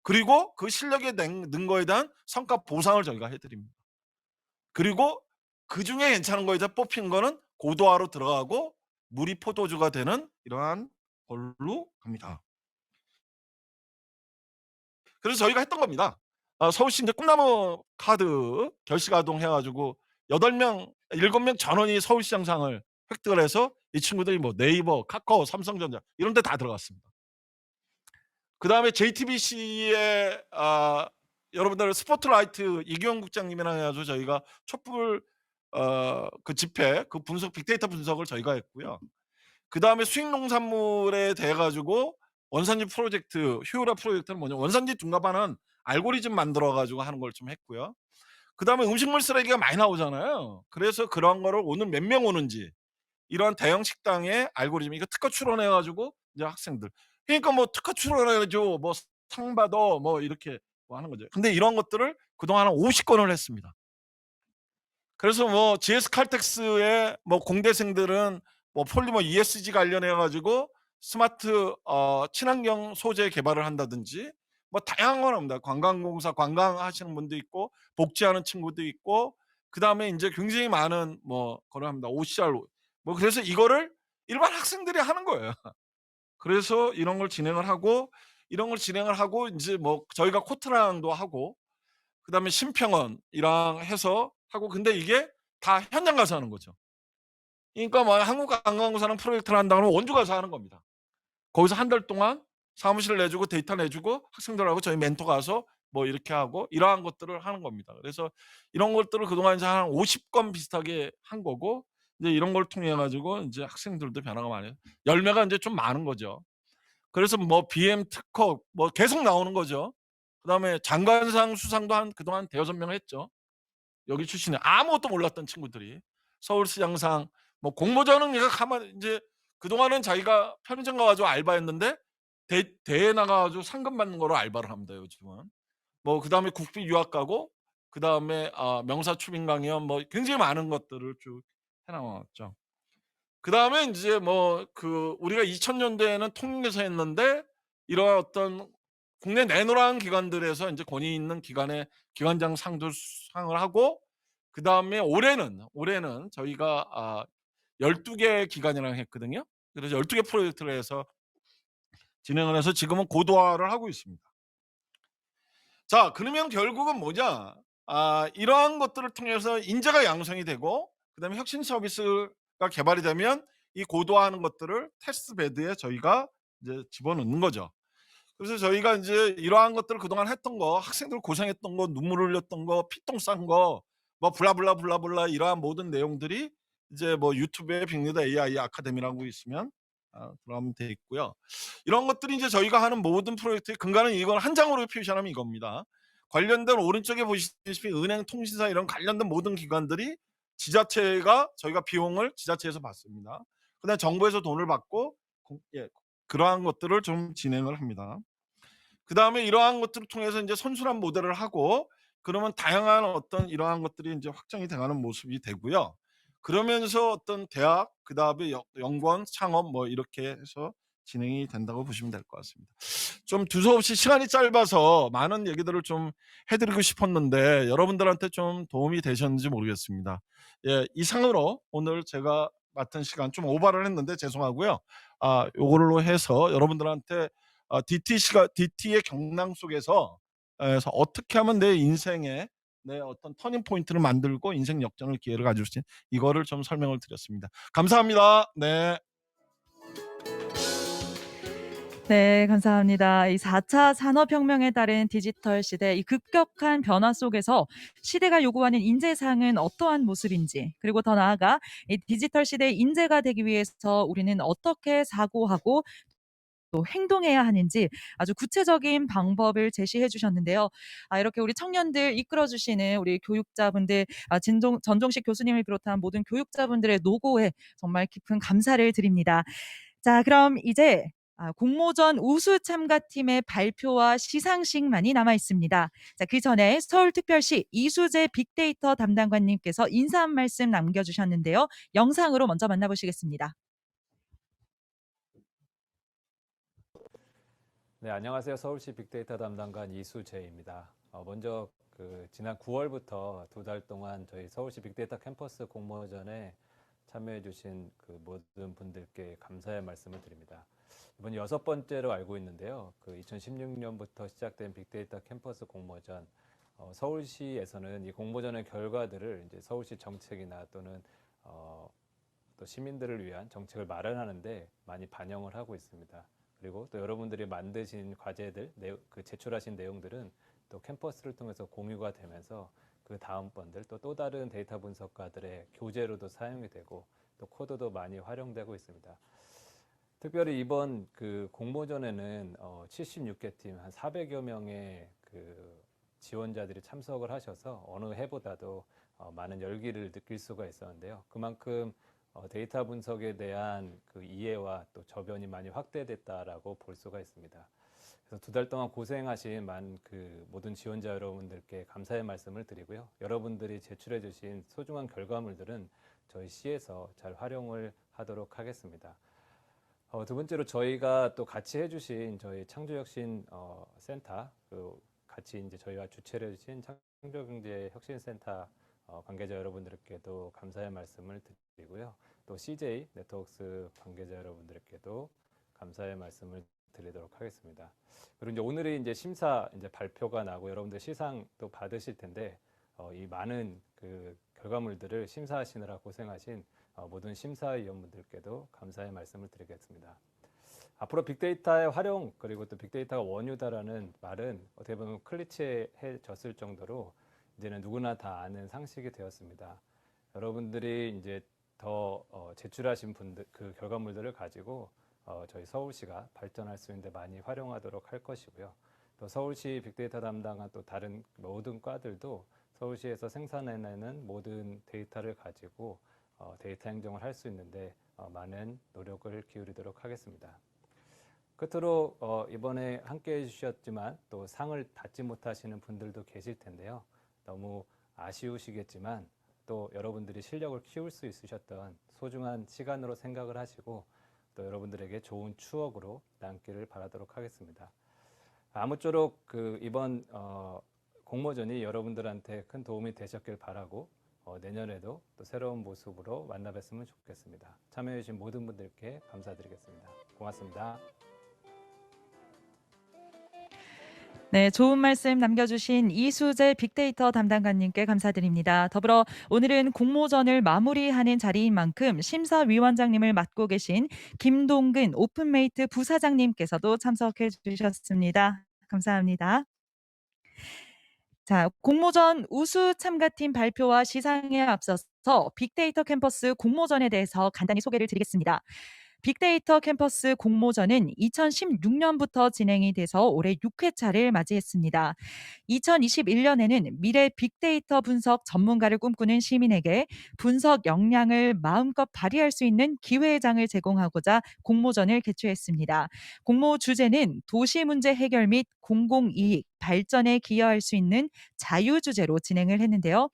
그리고 그 실력에 는 거에 대한 성과 보상을 저희가 해 드립니다. 그리고 그중에 괜찮은 거에 대해 뽑힌 거는 고도화로 들어가고 물이 포도주가 되는 이러한 걸로 갑니다. 그래서 저희가 했던 겁니다. 서울시 이제 꿈나무 카드 결식아동 해 가지고 8명, 7명 전원이 서울시장상을 획득을 해서 이 친구들이 뭐 네이버, 카카오, 삼성전자 이런 데 다 들어갔습니다. 그다음에 JTBC의 여러분들 스포트라이트 이규영 국장님이랑 해 가지고 저희가 촛불 그 집회 그 분석 빅데이터 분석을 저희가 했고요. 그다음에 수익 농산물에 대해 가지고 원산지 프로젝트, 효율화 프로젝트는 뭐냐 원산지 둔갑하는 알고리즘 만들어 가지고 하는 걸 좀 했고요. 그다음에 음식물 쓰레기가 많이 나오잖아요. 그래서 그런 거를 오늘 몇 명 오는지 이런 대형 식당의 알고리즘 이거 특허 출원해 가지고 이제 학생들 그러니까 뭐 특허 출원해 가지고 뭐 상 받아 뭐 이렇게 뭐 하는 거죠. 근데 이런 것들을 그동안 한 50건을 했습니다. 그래서 뭐 GS 칼텍스의 뭐 공대생들은 뭐 폴리머 ESG 관련해 가지고 스마트 친환경 소재 개발을 한다든지 뭐 다양한 걸 합니다. 관광공사 관광하시는 분도 있고 복지하는 친구도 있고 그다음에 인제 굉장히 많은 뭐 거를 합니다. OCR 뭐 그래서 이거를 일반 학생들이 하는 거예요. 그래서 이런 걸 진행을 하고 인제 뭐 저희가 코트랑도 하고 그다음에 심평원이랑 해서 하고 근데 이게 다 현장 가서 하는 거죠. 그러니까 뭐 한국관광공사랑 프로젝트를 한다 그러면 원주 가서 하는 겁니다. 거기서 한 달 동안 사무실 내주고 데이터 내주고 학생들하고 저희 멘토 가서 뭐 이렇게 하고 이러한 것들을 하는 겁니다. 그래서 이런 것들을 그동안 이제 한 50건 비슷하게 한 거고 이제 이런 걸 통해 가지고 인제 학생들도 변화가 많이 열매가 인제 좀 많은 거죠. 그래서 뭐 BM 특허 뭐 계속 나오는 거죠. 그다음에 장관상 수상도 한 그동안 대여섯 명 했죠. 여기 출신에 아무것도 몰랐던 친구들이 서울시장상 뭐 공모전은 얘가 가만 인제 그동안은 자기가 편의점 가 가지고 알바했는데 대회 나가 가지고 상금 받는 거로 알바를 합니다, 요즘은. 뭐 그다음에 국비 유학 가고 그다음에 명사 추빈 강연 뭐 굉장히 많은 것들을 쭉 해 나왔죠. 그다음에 인제 뭐 그 우리가 2000 년대에는 통일에서 했는데 이러한 어떤 국내 내노라한 기관들에서 인제 권위 있는 기관의 기관장 상도 수상을 하고 그다음에 올해는 저희가 12개 기관이랑 했거든요. 그래서 12개 프로젝트를 해서 진행을 해서 지금은 고도화를 하고 있습니다. 자 그러면 결국은 뭐냐? 이러한 것들을 통해서 인재가 양성이 되고 그다음에 혁신 서비스가 개발이 되면 이 고도화하는 것들을 테스트 베드에 저희가 이제 집어넣는 거죠. 그래서 저희가 인제 이러한 것들을 그동안 했던 거 학생들 고생했던 거 눈물 흘렸던 거 피똥 싼 거 뭐 블라블라 이러한 모든 내용들이 이제 뭐 유튜브에 빅리더 AI 아카데미라고 있으면 들어가면 돼 있고요. 이런 것들이 이제 저희가 하는 모든 프로젝트의 근간은 이걸 한 장으로 표시하면 이겁니다. 관련된 오른쪽에 보시다시피 은행, 통신사 이런 관련된 모든 기관들이 지자체가 저희가 비용을 지자체에서 받습니다. 그다음에 정부에서 돈을 받고 예, 그러한 것들을 좀 진행을 합니다. 그다음에 이러한 것들을 통해서 이제 선순환 모델을 하고 그러면 다양한 어떤 이러한 것들이 이제 확장이 돼가는 모습이 되고요. 그러면서 어떤 대학, 그다음에 연구원, 창업 뭐 이렇게 해서 진행이 된다고 보시면 될 것 같습니다. 좀 두서없이 시간이 짧아서 많은 얘기들을 좀 해드리고 싶었는데 여러분들한테 좀 도움이 되셨는지 모르겠습니다. 예, 이상으로 오늘 제가 맡은 시간 좀 오버를 했는데 죄송하고요. 요걸로 해서 여러분들한테 DT의 경랑 속에서 어떻게 하면 내 인생에 내 어떤 터닝 포인트를 만들고 인생 역전을 기회를 가질 수 있는 이거를 좀 설명을 드렸습니다. 감사합니다. 네.
네, 감사합니다. 이 4차 산업혁명에 따른 디지털 시대, 이 급격한 변화 속에서 시대가 요구하는 인재상은 어떠한 모습인지, 그리고 더 나아가 이 디지털 시대의 인재가 되기 위해서 우리는 어떻게 사고하고 또 행동해야 하는지 아주 구체적인 방법을 제시해 주셨는데요. 이렇게 우리 청년들 이끌어 주시는 우리 교육자분들, 전종식 교수님을 비롯한 모든 교육자분들의 노고에 정말 깊은 감사를 드립니다. 자, 그럼 이제 공모전 우수 참가팀의 발표와 시상식만이 남아 있습니다. 자, 그 전에 서울특별시 이수재 빅데이터 담당관님께서 인사 한 말씀 남겨주셨는데요. 영상으로 먼저 만나보시겠습니다.
네, 안녕하세요. 서울시 빅데이터 담당관 이수재입니다. 먼저 지난 9월부터 2달 동안 저희 서울시 빅데이터 캠퍼스 공모전에 참여해주신 모든 분들께 감사의 말씀을 드립니다. 이번 6번째로 알고 있는데요. 2016년부터 시작된 빅데이터 캠퍼스 공모전, 서울시에서는 이 공모전의 결과들을 이제 서울시 정책이나 또는 또 시민들을 위한 정책을 마련하는데 많이 반영을 하고 있습니다. 그리고 또 여러분들이 만드신 과제들, 제출하신 내용들은 또 캠퍼스를 통해서 공유가 되면서 그 다음번들 또 다른 데이터 분석가들의 교재로도 사용이 되고 또 코드도 많이 활용되고 있습니다. 특별히 이번 공모전에는 76개 팀, 한 400여 명의 지원자들이 참석을 하셔서 어느 해보다도 많은 열기를 느낄 수가 있었는데요. 그만큼 데이터 분석에 대한 이해와 또 저변이 많이 확대됐다라고 볼 수가 있습니다. 그래서 2달 동안 고생하신 모든 지원자 여러분들께 감사의 말씀을 드리고요. 여러분들이 제출해 주신 소중한 결과물들은 저희 시에서 잘 활용을 하도록 하겠습니다. 두 번째로 저희가 또 같이 해주신 저희 창조혁신 센터, 같이 이제 저희와 주최를 해주신 창조경제혁신센터 관계자 여러분들께도 감사의 말씀을 드리고요. 또 CJ 네트워크스 관계자 여러분들께도 감사의 말씀을 드리도록 하겠습니다. 그리고 이제 오늘이 이제 심사 이제 발표가 나고 여러분들 시상 또 받으실 텐데 이 많은 결과물들을 심사하시느라 고생하신 모든 심사위원분들께도 감사의 말씀을 드리겠습니다. 앞으로 빅데이터의 활용 그리고 또 빅데이터가 원유다라는 말은 어떻게 보면 클리셰해졌을 정도로 이제는 누구나 다 아는 상식이 되었습니다. 여러분들이 이제 더 제출하신 분들 결과물들을 가지고 저희 서울시가 발전할 수 있는데 많이 활용하도록 할 것이고요. 또 서울시 빅데이터 담당한 또 다른 모든 과들도 서울시에서 생산해내는 모든 데이터를 가지고 데이터 행정을 할 수 있는데 많은 노력을 기울이도록 하겠습니다. 끝으로 이번에 함께해 주셨지만 또 상을 받지 못하시는 분들도 계실 텐데요. 너무 아쉬우시겠지만 또 여러분들이 실력을 키울 수 있으셨던 소중한 시간으로 생각을 하시고 또 여러분들에게 좋은 추억으로 남기를 바라도록 하겠습니다. 아무쪼록 이번 공모전이 여러분들한테 큰 도움이 되셨길 바라고 내년에도 또 새로운 모습으로 만나 뵀으면 좋겠습니다. 참여해 주신 모든 분들께 감사드리겠습니다. 고맙습니다.
네, 좋은 말씀 남겨주신 이수재 빅데이터 담당관님께 감사드립니다. 더불어 오늘은 공모전을 마무리하는 자리인 만큼 심사위원장님을 맡고 계신 김동근 오픈메이트 부사장님께서도 참석해 주셨습니다. 감사합니다. 자, 공모전 우수 참가팀 발표와 시상에 앞서서 빅데이터 캠퍼스 공모전에 대해서 간단히 소개를 드리겠습니다. 빅데이터 캠퍼스 공모전은 2016년부터 진행이 돼서 올해 6회차를 맞이했습니다. 2021년에는 미래 빅데이터 분석 전문가를 꿈꾸는 시민에게 분석 역량을 마음껏 발휘할 수 있는 기회의 장을 제공하고자 공모전을 개최했습니다. 공모 주제는 도시 문제 해결 및 공공이익 발전에 기여할 수 있는 자유 주제로 진행을 했는데요.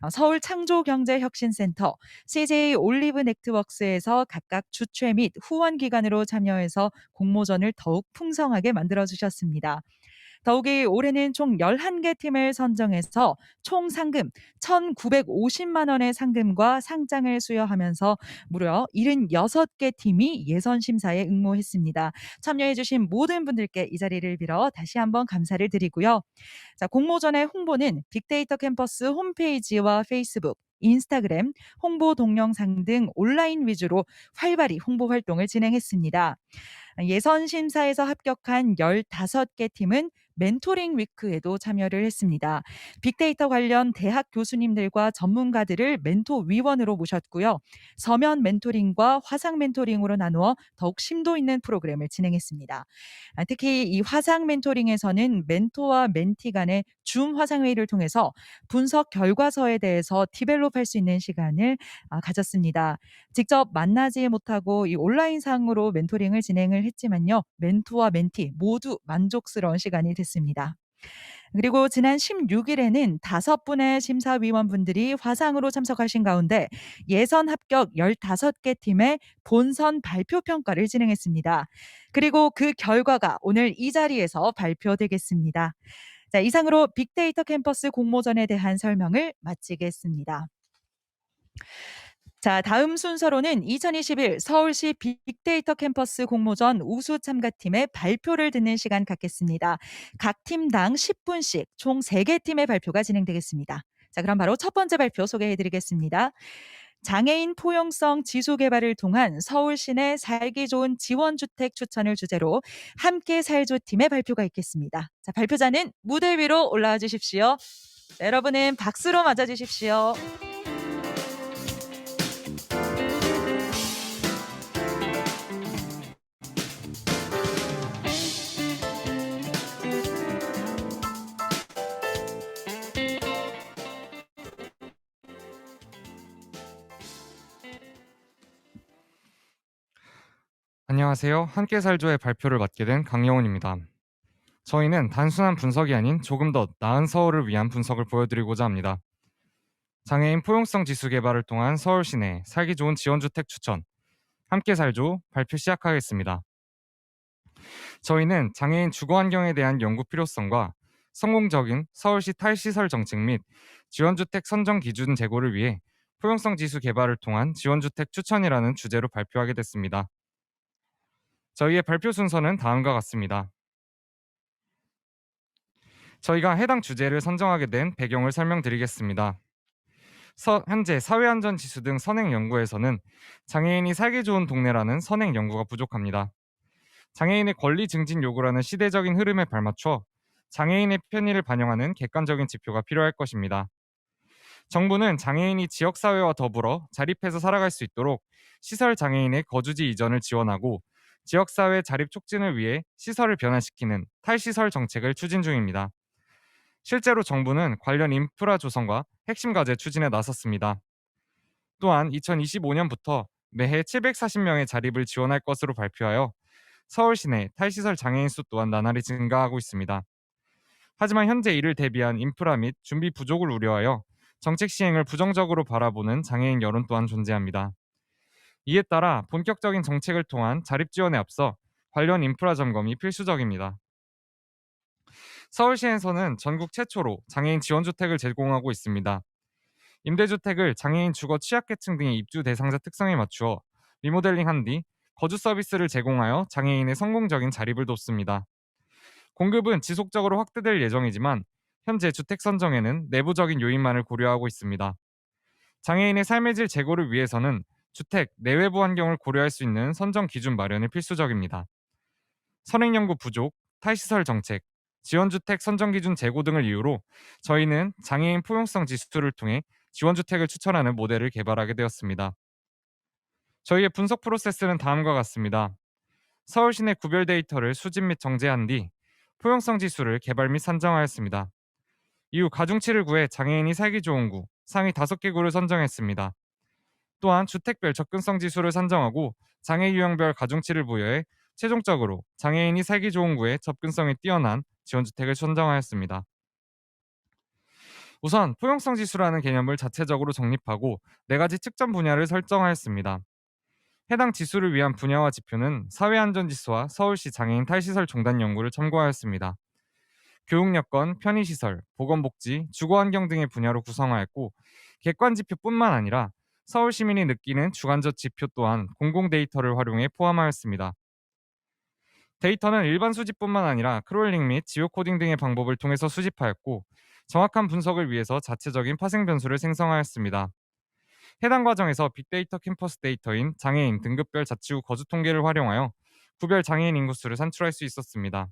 서울 창조경제혁신센터, CJ 올리브 네트워크스에서 각각 주최 및 후원 기관으로 참여해서 공모전을 더욱 풍성하게 만들어 주셨습니다. 더욱이 올해는 총 11개 팀을 선정해서 총 상금 1,950만 원의 상금과 상장을 수여하면서 무려 76개 팀이 예선 심사에 응모했습니다. 참여해 주신 모든 분들께 이 자리를 빌어 다시 한번 감사를 드리고요. 자, 공모전의 홍보는 빅데이터 캠퍼스 홈페이지와 페이스북, 인스타그램, 홍보 동영상 등 온라인 위주로 활발히 홍보 활동을 진행했습니다. 예선 심사에서 합격한 15개 팀은 멘토링 위크에도 참여를 했습니다. 빅데이터 관련 대학 교수님들과 전문가들을 멘토 위원으로 모셨고요. 서면 멘토링과 화상 멘토링으로 나누어 더욱 심도 있는 프로그램을 진행했습니다. 특히 이 화상 멘토링에서는 멘토와 멘티 간의 줌 화상회의를 통해서 분석 결과서에 대해서 디벨롭할 수 있는 시간을 가졌습니다. 직접 만나지 못하고 이 온라인상으로 멘토링을 진행을 했지만요. 멘토와 멘티 모두 만족스러운 시간이 됐습니다. 그리고 지난 16일에는 5분의 심사위원분들이 화상으로 참석하신 가운데 예선 합격 15개 팀의 본선 발표 평가를 진행했습니다. 그리고 그 결과가 오늘 이 자리에서 발표되겠습니다. 자, 이상으로 빅데이터 캠퍼스 공모전에 대한 설명을 마치겠습니다. 자, 다음 순서로는 2021 서울시 빅데이터 캠퍼스 공모전 우수 참가팀의 발표를 듣는 시간 갖겠습니다. 각 팀당 10분씩 총 3개 팀의 발표가 진행되겠습니다. 자, 그럼 바로 첫 번째 발표 소개해 드리겠습니다. 장애인 포용성 지수 개발을 통한 서울 시내 살기 좋은 지원주택 추천을 주제로 함께 살조 팀의 발표가 있겠습니다. 자, 발표자는 무대 위로 올라와 주십시오. 여러분은 박수로 맞아 주십시오.
안녕하세요. 함께 살조의 발표를 맡게 된 강영훈입니다. 저희는 단순한 분석이 아닌 조금 더 나은 서울을 위한 분석을 보여드리고자 합니다. 장애인 포용성 지수 개발을 통한 서울 시내 살기 좋은 지원주택 추천, 함께 살조 발표 시작하겠습니다. 저희는 장애인 주거 환경에 대한 연구 필요성과 성공적인 서울시 탈시설 정책 및 지원주택 선정 기준 제고를 위해 포용성 지수 개발을 통한 지원주택 추천이라는 주제로 발표하게 됐습니다. 저희의 발표 순서는 다음과 같습니다. 저희가 해당 주제를 선정하게 된 배경을 설명드리겠습니다. 현재 사회안전지수 등 선행 연구에서는 장애인이 살기 좋은 동네라는 선행 연구가 부족합니다. 장애인의 권리 증진 요구라는 시대적인 흐름에 발맞춰 장애인의 편의를 반영하는 객관적인 지표가 필요할 것입니다. 정부는 장애인이 지역사회와 더불어 자립해서 살아갈 수 있도록 시설 장애인의 거주지 이전을 지원하고 지역사회 자립 촉진을 위해 시설을 변화시키는 탈시설 정책을 추진 중입니다. 실제로 정부는 관련 인프라 조성과 핵심 과제 추진에 나섰습니다. 또한 2025년부터 매해 740명의 자립을 지원할 것으로 발표하여 서울 시내 탈시설 장애인 수 또한 나날이 증가하고 있습니다. 하지만 현재 이를 대비한 인프라 및 준비 부족을 우려하여 정책 시행을 부정적으로 바라보는 장애인 여론 또한 존재합니다. 이에 따라 본격적인 정책을 통한 자립 지원에 앞서 관련 인프라 점검이 필수적입니다. 서울시에서는 전국 최초로 장애인 지원주택을 제공하고 있습니다. 임대주택을 장애인 주거 취약계층 등의 입주 대상자 특성에 맞추어 리모델링한 뒤 거주 서비스를 제공하여 장애인의 성공적인 자립을 돕습니다. 공급은 지속적으로 확대될 예정이지만 현재 주택 선정에는 내부적인 요인만을 고려하고 있습니다. 장애인의 삶의 질 제고를 위해서는 주택 내외부 환경을 고려할 수 있는 선정 기준 마련이 필수적입니다. 선행 연구 부족, 탈시설 정책, 지원주택 선정 기준 제고 등을 이유로 저희는 장애인 포용성 지수를 통해 지원주택을 추천하는 모델을 개발하게 되었습니다. 저희의 분석 프로세스는 다음과 같습니다. 서울 시내 구별 데이터를 수집 및 정제한 뒤 포용성 지수를 개발 및 산정하였습니다. 이후 가중치를 구해 장애인이 살기 좋은 구 상위 5개 구를 선정했습니다. 또한 주택별 접근성 지수를 산정하고 장애 유형별 가중치를 부여해 최종적으로 장애인이 살기 좋은 구에 접근성이 뛰어난 지원주택을 선정하였습니다. 우선 포용성 지수라는 개념을 자체적으로 정립하고 4가지 측정 분야를 설정하였습니다. 해당 지수를 위한 분야와 지표는 사회안전지수와 서울시 장애인 탈시설 종단 연구를 참고하였습니다. 교육 여건, 편의시설, 보건복지, 주거환경 등의 분야로 구성하였고 객관 지표뿐만 아니라 서울 시민이 느끼는 주관적 지표 또한 공공 데이터를 활용해 포함하였습니다. 데이터는 일반 수집뿐만 아니라 크롤링 및 지오 코딩 등의 방법을 통해서 수집하였고 정확한 분석을 위해서 자체적인 파생 변수를 생성하였습니다. 해당 과정에서 빅데이터 캠퍼스 데이터인 장애인 등급별 자치구 거주 통계를 활용하여 구별 장애인 인구수를 산출할 수 있었습니다.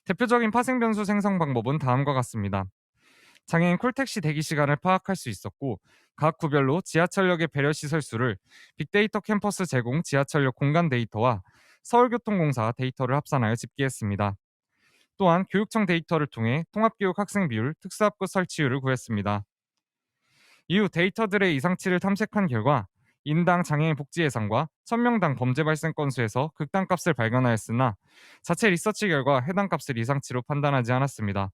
대표적인 파생 변수 생성 방법은 다음과 같습니다. 장애인 콜택시 대기 시간을 파악할 수 있었고 각 구별로 지하철역의 배려 시설 수를 빅데이터 캠퍼스 제공 지하철역 공간 데이터와 서울교통공사 데이터를 합산하여 집계했습니다. 또한 교육청 데이터를 통해 통합교육 학생 비율, 특수학급 설치율을 구했습니다. 이후 데이터들의 이상치를 탐색한 결과 인당 장애인 복지 예상과 1000명당 범죄 발생 건수에서 극단값을 발견하였으나 자체 리서치 결과 해당 값을 이상치로 판단하지 않았습니다.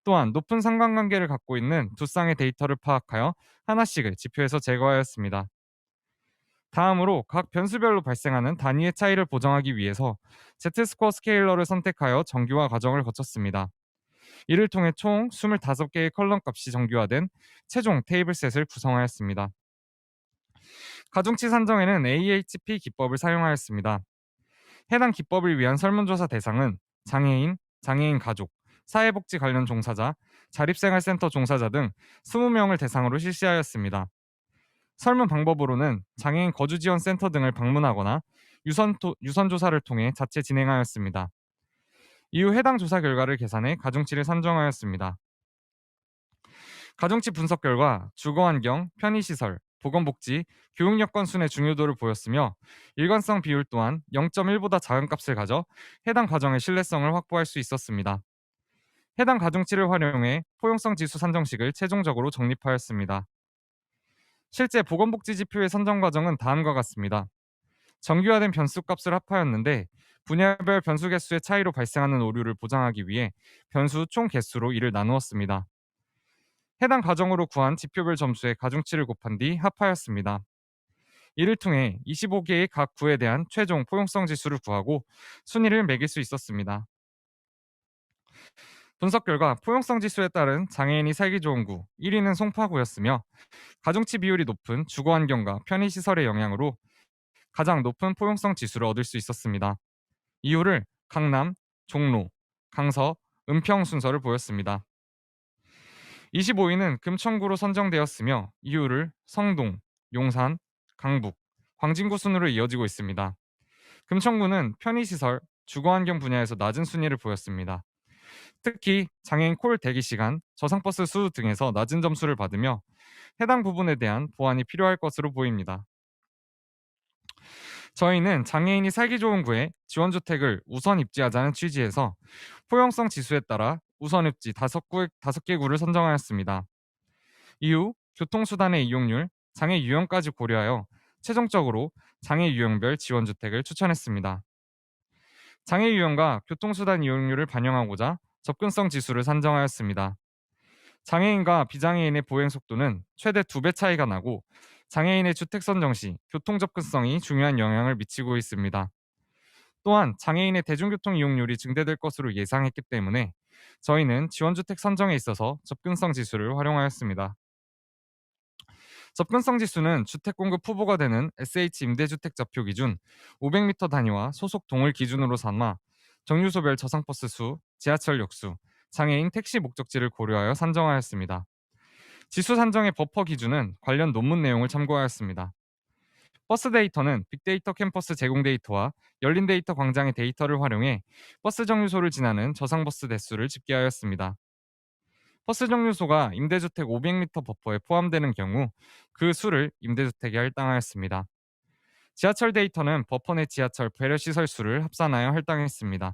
또한 높은 상관관계를 갖고 있는 두 쌍의 데이터를 파악하여 하나씩을 지표에서 제거하였습니다. 다음으로 각 변수별로 발생하는 단위의 차이를 보정하기 위해서 Z스코어 스케일러를 선택하여 정규화 과정을 거쳤습니다. 이를 통해 총 25개의 컬럼 값이 정규화된 최종 테이블셋을 구성하였습니다. 가중치 산정에는 AHP 기법을 사용하였습니다. 해당 기법을 위한 설문조사 대상은 장애인, 장애인 가족, 사회복지 관련 종사자, 자립생활센터 종사자 등 20명을 대상으로 실시하였습니다. 설문 방법으로는 장애인 거주지원센터 등을 방문하거나 유선조사를 통해 자체 진행하였습니다. 이후 해당 조사 결과를 계산해 가중치를 산정하였습니다. 가중치 분석 결과 주거환경, 편의시설, 보건복지, 교육여건 순의 중요도를 보였으며 일관성 비율 또한 0.1보다 작은 값을 가져 해당 과정의 신뢰성을 확보할 수 있었습니다. 해당 가중치를 활용해 포용성 지수 산정식을 최종적으로 정립하였습니다. 실제 보건복지 지표의 선정 과정은 다음과 같습니다. 정규화된 변수값을 합하였는데 분야별 변수 개수의 차이로 발생하는 오류를 보장하기 위해 변수 총 개수로 이를 나누었습니다. 해당 과정으로 구한 지표별 점수의 가중치를 곱한 뒤 합하였습니다. 이를 통해 25개의 각 구에 대한 최종 포용성 지수를 구하고 순위를 매길 수 있었습니다. 분석 결과 포용성 지수에 따른 장애인이 살기 좋은 구 1위는 송파구였으며 가중치 비율이 높은 주거환경과 편의시설의 영향으로 가장 높은 포용성 지수를 얻을 수 있었습니다. 이유를 강남, 종로, 강서, 은평 순서를 보였습니다. 25위는 금천구로 선정되었으며 이유를 성동, 용산, 강북, 광진구 순으로 이어지고 있습니다. 금천구는 편의시설, 주거환경 분야에서 낮은 순위를 보였습니다. 특히 장애인 콜 대기 시간, 저상버스 수 등에서 낮은 점수를 받으며 해당 부분에 대한 보완이 필요할 것으로 보입니다. 저희는 장애인이 살기 좋은 구에 지원주택을 우선 입지하자는 취지에서 포용성 지수에 따라 우선 입지 5개 구를 선정하였습니다. 이후 교통수단의 이용률, 장애 유형까지 고려하여 최종적으로 장애 유형별 지원주택을 추천했습니다. 장애 유형과 교통수단 이용률을 반영하고자 접근성 지수를 산정하였습니다. 장애인과 비장애인의 보행 속도는 최대 2배 차이가 나고 장애인의 주택 선정 시 교통 접근성이 중요한 영향을 미치고 있습니다. 또한 장애인의 대중교통 이용률이 증대될 것으로 예상했기 때문에 저희는 지원주택 선정에 있어서 접근성 지수를 활용하였습니다. 접근성 지수는 주택 공급 후보가 되는 SH 임대주택 좌표 기준 500m 단위와 소속 동을 기준으로 삼아 정류소별 저상버스 수, 지하철역 수, 장애인 택시 목적지를 고려하여 산정하였습니다. 지수 산정의 버퍼 기준은 관련 논문 내용을 참고하였습니다. 버스 데이터는 빅데이터 캠퍼스 제공 데이터와 열린 데이터 광장의 데이터를 활용해 버스 정류소를 지나는 저상버스 대수를 집계하였습니다. 버스 정류소가 임대주택 500m 버퍼에 포함되는 경우 그 수를 임대주택에 할당하였습니다. 지하철 데이터는 버퍼 내 지하철 배려시설 수를 합산하여 할당했습니다.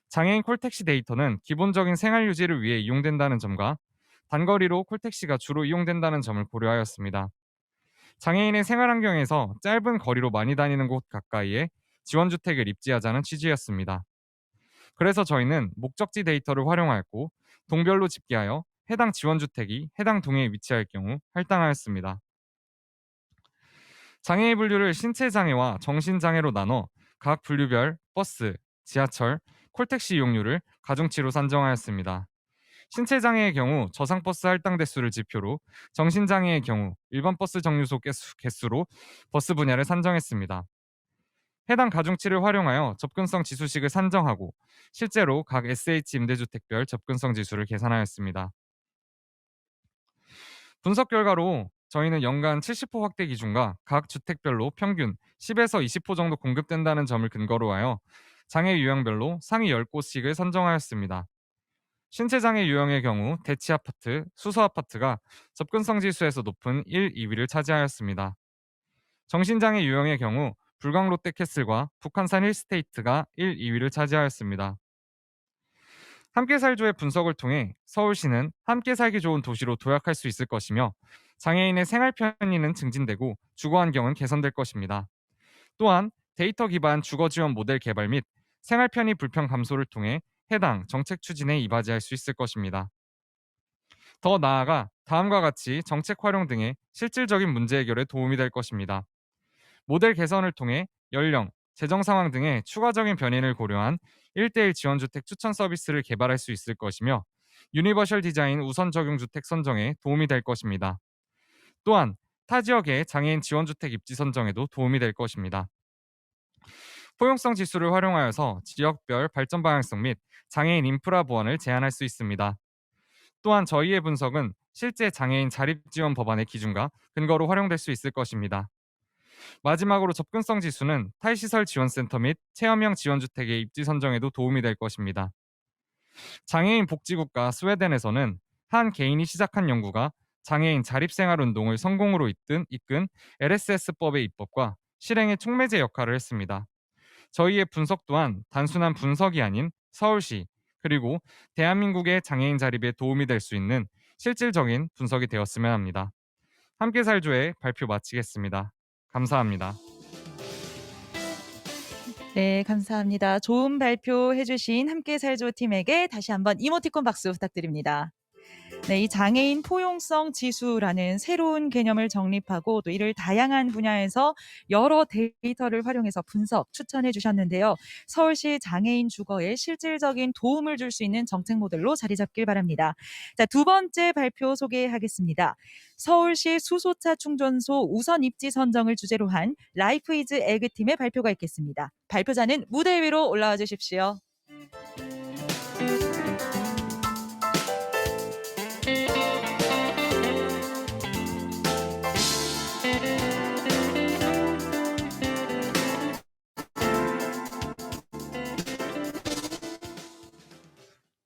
장애인 콜택시 데이터는 기본적인 생활 유지를 위해 이용된다는 점과 단거리로 콜택시가 주로 이용된다는 점을 고려하였습니다. 장애인의 생활 환경에서 짧은 거리로 많이 다니는 곳 가까이에 지원주택을 입지하자는 취지였습니다. 그래서 저희는 목적지 데이터를 활용하였고 동별로 집계하여 해당 지원주택이 해당 동에 위치할 경우 할당하였습니다. 장애의 분류를 신체장애와 정신장애로 나눠 각 분류별 버스, 지하철, 콜택시 이용률을 가중치로 산정하였습니다. 신체장애의 경우 저상버스 할당 대수를 지표로, 정신장애의 경우 일반 버스 정류소 개수로 버스 분야를 산정했습니다. 해당 가중치를 활용하여 접근성 지수식을 산정하고 실제로 각 SH 임대주택별 접근성 지수를 계산하였습니다. 분석 결과로 저희는 연간 70호 확대 기준과 각 주택별로 평균 10에서 20호 정도 공급된다는 점을 근거로 하여 장애 유형별로 상위 10곳씩을 선정하였습니다. 신체장애 유형의 경우 대치아파트, 수서아파트가 접근성 지수에서 높은 1, 2위를 차지하였습니다. 정신장애 유형의 경우 불광 롯데캐슬과 북한산 힐스테이트가 1, 2위를 차지하였습니다. 함께 살조의 분석을 통해 서울시는 함께 살기 좋은 도시로 도약할 수 있을 것이며 장애인의 생활 편의는 증진되고 주거 환경은 개선될 것입니다. 또한 데이터 기반 주거 지원 모델 개발 및 생활 편의 불편 감소를 통해 해당 정책 추진에 이바지할 수 있을 것입니다. 더 나아가 다음과 같이 정책 활용 등의 실질적인 문제 해결에 도움이 될 것입니다. 모델 개선을 통해 연령, 재정 상황 등의 추가적인 변인을 고려한 1:1 지원주택 추천 서비스를 개발할 수 있을 것이며 유니버셜 디자인 우선 적용 주택 선정에 도움이 될 것입니다. 또한 타 지역의 장애인 지원주택 입지 선정에도 도움이 될 것입니다. 포용성 지수를 활용하여서 지역별 발전 방향성 및 장애인 인프라 보완을 제한할 수 있습니다. 또한 저희의 분석은 실제 장애인 자립 지원 법안의 기준과 근거로 활용될 수 있을 것입니다. 마지막으로 접근성 지수는 탈시설 지원센터 및 체험형 지원주택의 입지 선정에도 도움이 될 것입니다. 장애인 복지국가 스웨덴에서는 한 개인이 시작한 연구가 장애인 자립생활운동을 성공으로 이끈 LSS법의 입법과 실행의 촉매제 역할을 했습니다. 저희의 분석 또한 단순한 분석이 아닌 서울시 그리고 대한민국의 장애인 자립에 도움이 될 수 있는 실질적인 분석이 되었으면 합니다. 함께 살조의 발표 마치겠습니다. 감사합니다.
네, 감사합니다. 좋은 발표해 주신 함께 살조 팀에게 다시 한번 이모티콘 박수 부탁드립니다. 네, 이 장애인 포용성 지수라는 새로운 개념을 정립하고 또 이를 다양한 분야에서 여러 데이터를 활용해서 분석, 추천해 주셨는데요. 서울시 장애인 주거에 실질적인 도움을 줄 수 있는 정책 모델로 자리 잡길 바랍니다. 자, 두 번째 발표 소개하겠습니다. 서울시 수소차 충전소 우선 입지 선정을 주제로 한 라이프 이즈 에그 팀의 발표가 있겠습니다. 발표자는 무대 위로 올라와 주십시오.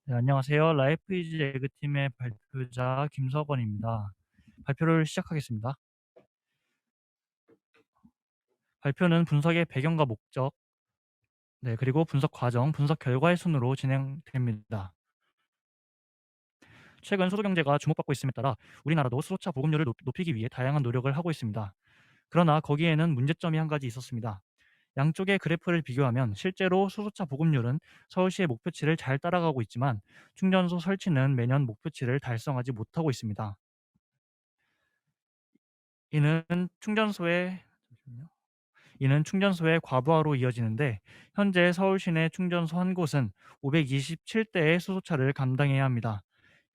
네, 안녕하세요. 라이프 이즈 에그팀의 발표자 김석원입니다. 발표를 시작하겠습니다. 발표는 분석의 배경과 목적, 그리고 분석 과정, 분석 결과의 순으로 진행됩니다. 최근 수소경제가 주목받고 있음에 따라 우리나라도 수소차 보급률을 높이기 위해 다양한 노력을 하고 있습니다. 그러나 거기에는 문제점이 한 가지 있었습니다. 양쪽의 그래프를 비교하면 실제로 수소차 보급률은 서울시의 목표치를 잘 따라가고 있지만 충전소 설치는 매년 목표치를 달성하지 못하고 있습니다. 이는 충전소의 과부하로 이어지는데 현재 서울 시내 충전소 한 곳은 527대의 수소차를 감당해야 합니다.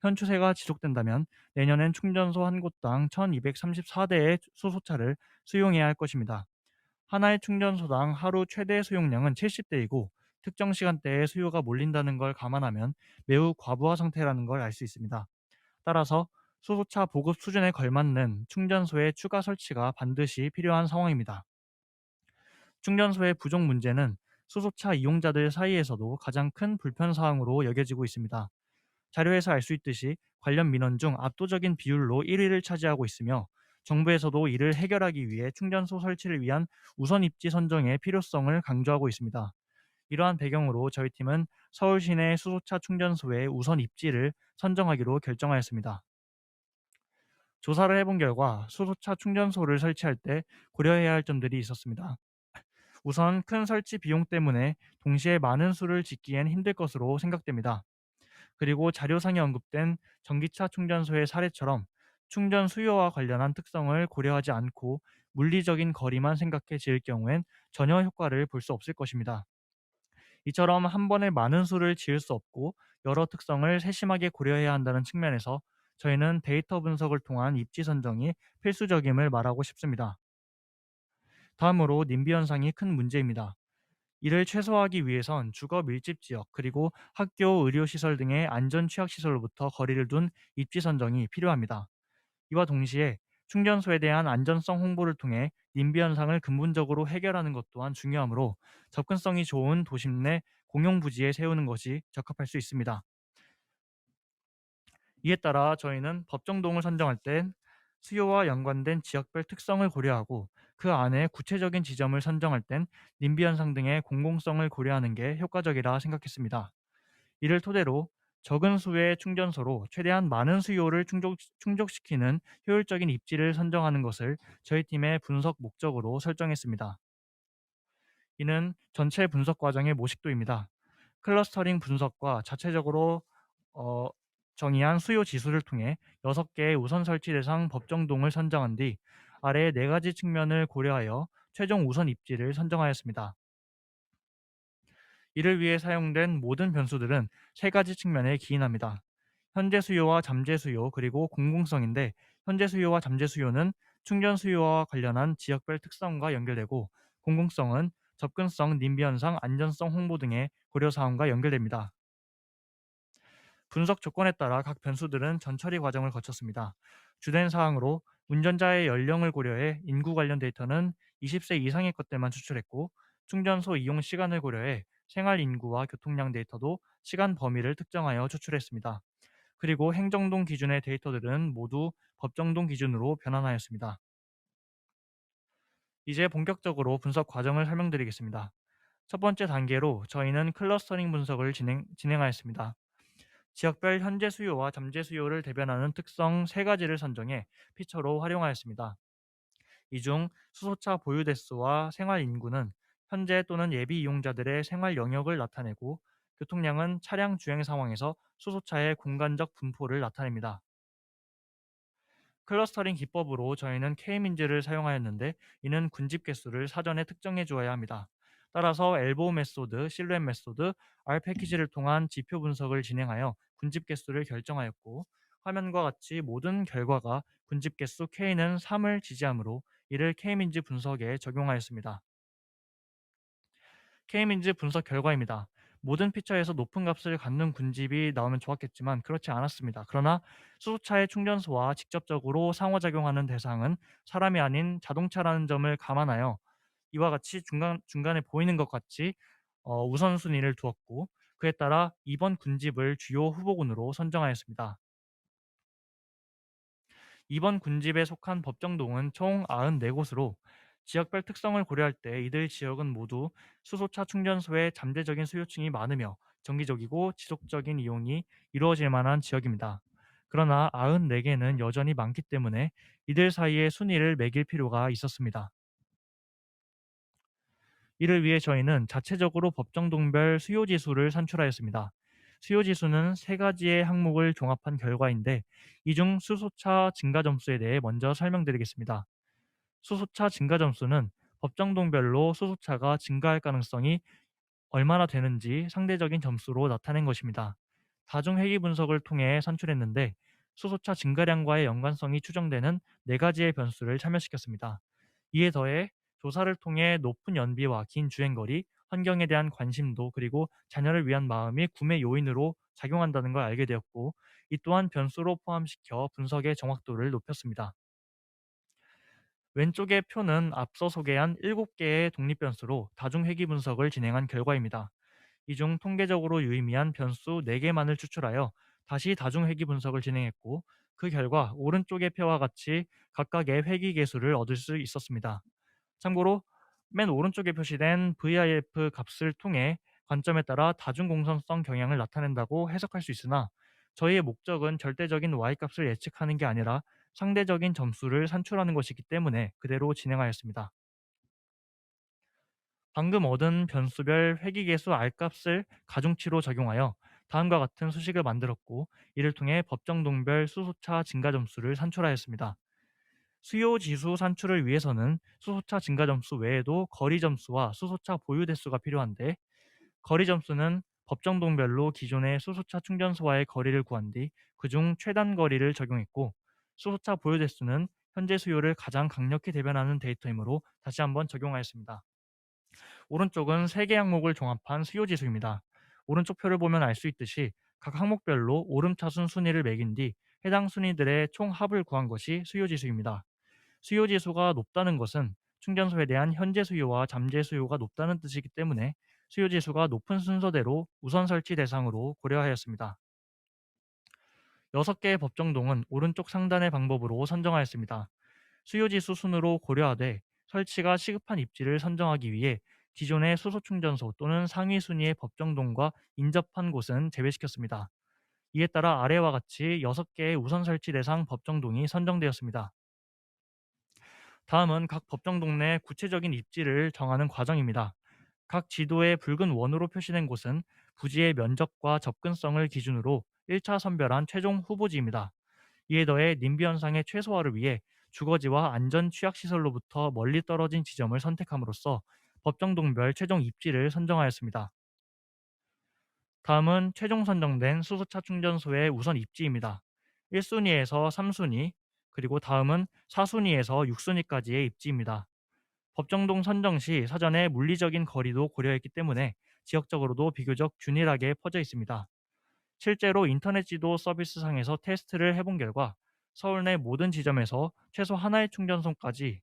현 추세가 지속된다면 내년엔 충전소 한 곳당 1234대의 수소차를 수용해야 할 것입니다. 하나의 충전소당 하루 최대 수용량은 70대이고 특정 시간대에 수요가 몰린다는 걸 감안하면 매우 과부하 상태라는 걸 알 수 있습니다. 따라서 수소차 보급 수준에 걸맞는 충전소의 추가 설치가 반드시 필요한 상황입니다. 충전소의 부족 문제는 수소차 이용자들 사이에서도 가장 큰 불편 사항으로 여겨지고 있습니다. 자료에서 알 수 있듯이 관련 민원 중 압도적인 비율로 1위를 차지하고 있으며 정부에서도 이를 해결하기 위해 충전소 설치를 위한 우선 입지 선정의 필요성을 강조하고 있습니다. 이러한 배경으로 저희 팀은 서울 시내 수소차 충전소의 우선 입지를 선정하기로 결정하였습니다. 조사를 해본 결과 수소차 충전소를 설치할 때 고려해야 할 점들이 있었습니다. 우선 큰 설치 비용 때문에 동시에 많은 수를 짓기엔 힘들 것으로 생각됩니다. 그리고 자료상에 언급된 전기차 충전소의 사례처럼 충전 수요와 관련한 특성을 고려하지 않고 물리적인 거리만 생각해 지을 경우엔 전혀 효과를 볼 수 없을 것입니다. 이처럼 한 번에 많은 수를 지을 수 없고 여러 특성을 세심하게 고려해야 한다는 측면에서 저희는 데이터 분석을 통한 입지 선정이 필수적임을 말하고 싶습니다. 다음으로 님비 현상이 큰 문제입니다. 이를 최소화하기 위해선 주거 밀집 지역 그리고 학교, 의료시설 등의 안전 취약 시설로부터 거리를 둔 입지 선정이 필요합니다. 이와 동시에 충전소에 대한 안전성 홍보를 통해 님비 현상을 근본적으로 해결하는 것 또한 중요하므로 접근성이 좋은 도심 내 공용 부지에 세우는 것이 적합할 수 있습니다. 이에 따라 저희는 법정동을 선정할 땐 수요와 연관된 지역별 특성을 고려하고 그 안에 구체적인 지점을 선정할 땐 님비 현상 등의 공공성을 고려하는 게 효과적이라 생각했습니다. 이를 토대로 적은 수의 충전소로 최대한 많은 수요를 충족시키는 효율적인 입지를 선정하는 것을 저희 팀의 분석 목적으로 설정했습니다. 이는 전체 분석 과정의 모식도입니다. 클러스터링 분석과 자체적으로 어, 정의한 수요 지수를 통해 6개의 우선 설치 대상 법정동을 선정한 뒤 아래 4가지 측면을 고려하여 최종 우선 입지를 선정하였습니다. 이를 위해 사용된 모든 변수들은 3가지 측면에 기인합니다. 현재 수요와 잠재 수요 그리고 공공성인데 현재 수요와 잠재 수요는 충전 수요와 관련한 지역별 특성과 연결되고 공공성은 접근성, 님비 현상, 안전성 홍보 등의 고려 사항과 연결됩니다. 분석 조건에 따라 각 변수들은 전처리 과정을 거쳤습니다. 주된 사항으로 운전자의 연령을 고려해 인구 관련 데이터는 20세 이상의 것들만 추출했고 충전소 이용 시간을 고려해 생활 인구와 교통량 데이터도 시간 범위를 특정하여 추출했습니다. 그리고 행정동 기준의 데이터들은 모두 법정동 기준으로 변환하였습니다. 이제 본격적으로 분석 과정을 설명드리겠습니다. 첫 번째 단계로 저희는 클러스터링 분석을 진행하였습니다. 지역별 현재 수요와 잠재 수요를 대변하는 특성 3가지를 선정해 피처로 활용하였습니다. 이 중 수소차 보유 대수와 생활 인구는 현재 또는 예비 이용자들의 생활 영역을 나타내고 교통량은 차량 주행 상황에서 수소차의 공간적 분포를 나타냅니다. 클러스터링 기법으로 저희는 K민즈를 사용하였는데 이는 군집 개수를 사전에 특정해 주어야 합니다. 따라서 엘보우 메소드, 실루엣 메소드, R 패키지를 통한 지표 분석을 진행하여 군집 개수를 결정하였고 화면과 같이 모든 결과가 군집 개수 K는 3을 지지하므로 이를 K민즈 분석에 적용하였습니다. K민즈 분석 결과입니다. 모든 피처에서 높은 값을 갖는 군집이 나오면 좋았겠지만 그렇지 않았습니다. 그러나 수소차의 충전소와 직접적으로 상호작용하는 대상은 사람이 아닌 자동차라는 점을 감안하여 이와 같이 중간에 보이는 것 같이 우선순위를 두었고 그에 따라 이번 군집을 주요 후보군으로 선정하였습니다. 이번 군집에 속한 법정동은 총 94곳으로 지역별 특성을 고려할 때 이들 지역은 모두 수소차 충전소의 잠재적인 수요층이 많으며 정기적이고 지속적인 이용이 이루어질 만한 지역입니다. 그러나 94개는 여전히 많기 때문에 이들 사이의 순위를 매길 필요가 있었습니다. 이를 위해 저희는 자체적으로 법정동별 수요지수를 산출하였습니다. 수요지수는 3가지의 항목을 종합한 결과인데 이 중 수소차 증가 점수에 대해 먼저 설명드리겠습니다. 수소차 증가 점수는 법정동별로 수소차가 증가할 가능성이 얼마나 되는지 상대적인 점수로 나타낸 것입니다. 다중회귀 분석을 통해 산출했는데 수소차 증가량과의 연관성이 추정되는 4가지의 변수를 참여시켰습니다. 이에 더해 조사를 통해 높은 연비와 긴 주행거리, 환경에 대한 관심도 그리고 자녀를 위한 마음이 구매 요인으로 작용한다는 걸 알게 되었고 이 또한 변수로 포함시켜 분석의 정확도를 높였습니다. 왼쪽의 표는 앞서 소개한 7개의 독립변수로 다중회귀 분석을 진행한 결과입니다. 이 중 통계적으로 유의미한 변수 4개만을 추출하여 다시 다중회귀 분석을 진행했고 그 결과 오른쪽의 표와 같이 각각의 회귀 계수를 얻을 수 있었습니다. 참고로 맨 오른쪽에 표시된 VIF 값을 통해 관점에 따라 다중공선성 경향을 나타낸다고 해석할 수 있으나 저희의 목적은 절대적인 Y값을 예측하는 게 아니라 상대적인 점수를 산출하는 것이기 때문에 그대로 진행하였습니다. 방금 얻은 변수별 회귀계수 R값을 가중치로 적용하여 다음과 같은 수식을 만들었고 이를 통해 법정동별 수소차 증가 점수를 산출하였습니다. 수요 지수 산출을 위해서는 수소차 증가 점수 외에도 거리 점수와 수소차 보유 대수가 필요한데 거리 점수는 법정동별로 기존의 수소차 충전소와의 거리를 구한 뒤 그중 최단 거리를 적용했고 수소차 보유 대수는 현재 수요를 가장 강력히 대변하는 데이터이므로 다시 한번 적용하였습니다. 오른쪽은 3개 항목을 종합한 수요 지수입니다. 오른쪽 표를 보면 알 수 있듯이 각 항목별로 오름차순 순위를 매긴 뒤 해당 순위들의 총 합을 구한 것이 수요 지수입니다. 수요 지수가 높다는 것은 충전소에 대한 현재 수요와 잠재 수요가 높다는 뜻이기 때문에 수요 지수가 높은 순서대로 우선 설치 대상으로 고려하였습니다. 6개의 법정동은 오른쪽 상단의 방법으로 선정하였습니다. 수요 지수 순으로 고려하되 설치가 시급한 입지를 선정하기 위해 기존의 수소 충전소 또는 상위 순위의 법정동과 인접한 곳은 제외시켰습니다. 이에 따라 아래와 같이 6개의 우선 설치 대상 법정동이 선정되었습니다. 다음은 각 법정동 내 구체적인 입지를 정하는 과정입니다. 각 지도에 붉은 원으로 표시된 곳은 부지의 면적과 접근성을 기준으로 1차 선별한 최종 후보지입니다. 이에 더해 님비 현상의 최소화를 위해 주거지와 안전 취약 시설로부터 멀리 떨어진 지점을 선택함으로써 법정동별 최종 입지를 선정하였습니다. 다음은 최종 선정된 수소차 충전소의 우선 입지입니다. 1순위에서 3순위, 그리고 다음은 4순위에서 6순위까지의 입지입니다. 법정동 선정 시 사전에 물리적인 거리도 고려했기 때문에 지역적으로도 비교적 균일하게 퍼져 있습니다. 실제로 인터넷 지도 서비스상에서 테스트를 해본 결과 서울 내 모든 지점에서 최소 하나의 충전소까지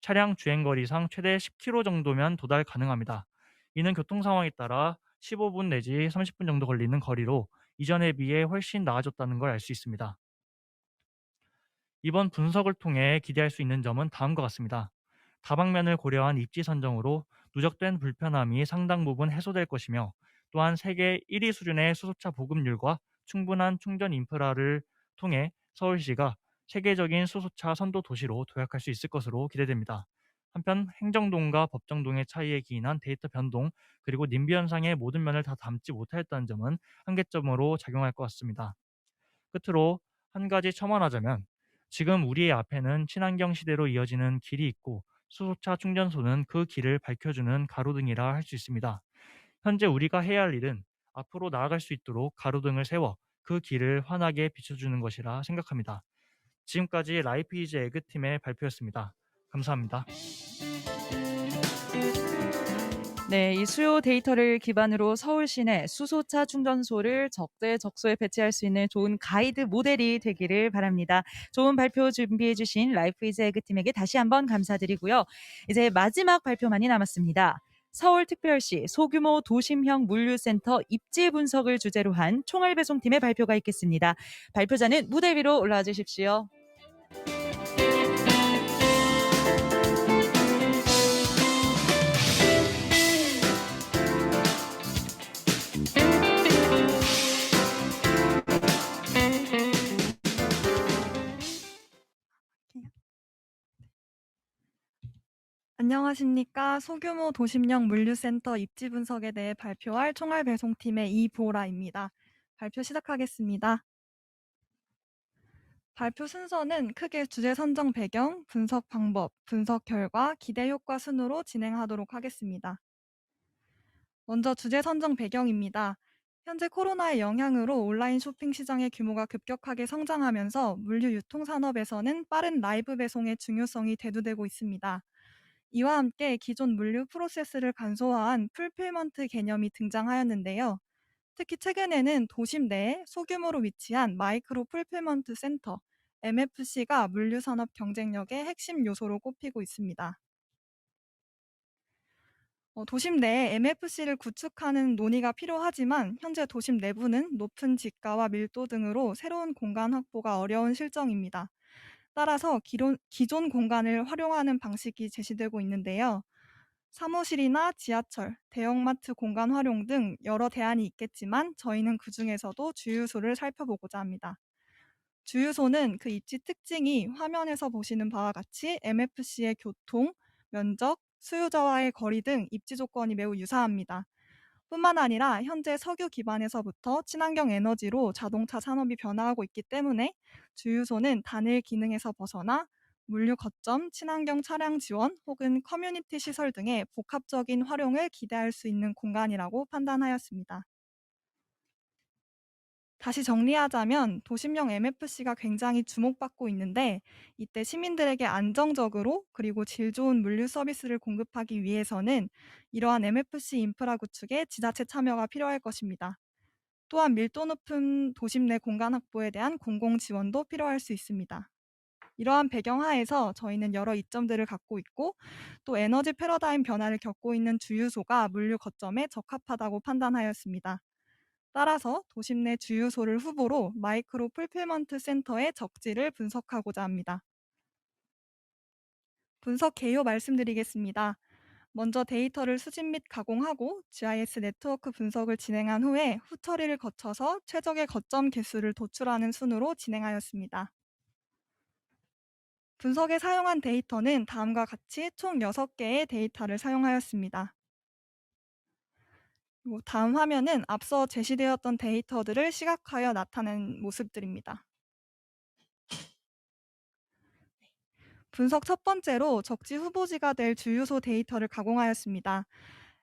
차량 주행거리상 최대 10km 정도면 도달 가능합니다. 이는 교통 상황에 따라 15분 내지 30분 정도 걸리는 거리로 이전에 비해 훨씬 나아졌다는 걸 알 수 있습니다. 이번 분석을 통해 기대할 수 있는 점은 다음과 같습니다. 다방면을 고려한 입지 선정으로 누적된 불편함이 상당 부분 해소될 것이며 또한 세계 1위 수준의 수소차 보급률과 충분한 충전 인프라를 통해 서울시가 세계적인 수소차 선도 도시로 도약할 수 있을 것으로 기대됩니다. 한편 행정동과 법정동의 차이에 기인한 데이터 변동 그리고 님비 현상의 모든 면을 다 담지 못하였다는 점은 한계점으로 작용할 것 같습니다. 끝으로 한 가지 첨언하자면 지금 우리의 앞에는 친환경 시대로 이어지는 길이 있고 수소차 충전소는 그 길을 밝혀주는 가로등이라 할 수 있습니다. 현재 우리가 해야 할 일은 앞으로 나아갈 수 있도록 가로등을 세워 그 길을 환하게 비춰주는 것이라 생각합니다. 지금까지 라이프 이즈 에그 팀의 발표였습니다. 감사합니다.
네, 이 수요 데이터를 기반으로 서울 시내 수소차 충전소를 적재적소에 배치할 수 있는 좋은 가이드 모델이 되기를 바랍니다. 좋은 발표 준비해 주신 라이프 이즈 에그 팀에게 다시 한번 감사드리고요. 이제 마지막 발표만이 남았습니다. 서울특별시 소규모 도심형 물류센터 입지 분석을 주제로 한 총알배송팀의 발표가 있겠습니다. 발표자는 무대 위로 올라와 주십시오.
안녕하십니까. 소규모 도심형 물류센터 입지 분석에 대해 발표할 총알배송팀의 이보라입니다. 발표 시작하겠습니다. 발표 순서는 크게 주제 선정 배경, 분석 방법, 분석 결과, 기대 효과 순으로 진행하도록 하겠습니다. 먼저 주제 선정 배경입니다. 현재 코로나의 영향으로 온라인 쇼핑 시장의 규모가 급격하게 성장하면서 물류 유통 산업에서는 빠른 라이브 배송의 중요성이 대두되고 있습니다. 이와 함께 기존 물류 프로세스를 간소화한 풀필먼트 개념이 등장하였는데요. 특히 최근에는 도심 내에 소규모로 위치한 마이크로 풀필먼트 센터, MFC가 물류 산업 경쟁력의 핵심 요소로 꼽히고 있습니다. 도심 내에 MFC를 구축하는 논의가 필요하지만 현재 도심 내부는 높은 지가와 밀도 등으로 새로운 공간 확보가 어려운 실정입니다. 따라서 기존 공간을 활용하는 방식이 제시되고 있는데요. 사무실이나 지하철, 대형마트 공간 활용 등 여러 대안이 있겠지만 저희는 그중에서도 주유소를 살펴보고자 합니다. 주유소는 그 입지 특징이 화면에서 보시는 바와 같이 MFC의 교통, 면적, 수요자와의 거리 등 입지 조건이 매우 유사합니다. 뿐만 아니라 현재 석유 기반에서부터 친환경 에너지로 자동차 산업이 변화하고 있기 때문에 주유소는 단일 기능에서 벗어나 물류 거점, 친환경 차량 지원 혹은 커뮤니티 시설 등의 복합적인 활용을 기대할 수 있는 공간이라고 판단하였습니다. 다시 정리하자면 도심형 MFC가 굉장히 주목받고 있는데 이때 시민들에게 안정적으로 그리고 질 좋은 물류 서비스를 공급하기 위해서는 이러한 MFC 인프라 구축에 지자체 참여가 필요할 것입니다. 또한 밀도 높은 도심 내 공간 확보에 대한 공공 지원도 필요할 수 있습니다. 이러한 배경 하에서 저희는 여러 이점들을 갖고 있고 또 에너지 패러다임 변화를 겪고 있는 주유소가 물류 거점에 적합하다고 판단하였습니다. 따라서 도심 내 주유소를 후보로 마이크로 풀필먼트 센터의 적지를 분석하고자 합니다. 분석 개요 말씀드리겠습니다. 먼저 데이터를 수집 및 가공하고 GIS 네트워크 분석을 진행한 후에 후처리를 거쳐서 최적의 거점 개수를 도출하는 순으로 진행하였습니다. 분석에 사용한 데이터는 다음과 같이 총 6개의 데이터를 사용하였습니다. 그리고 다음 화면은 앞서 제시되었던 데이터들을 시각화하여 나타낸 모습들입니다. 분석 첫 번째로 적지 후보지가 될 주유소 데이터를 가공하였습니다.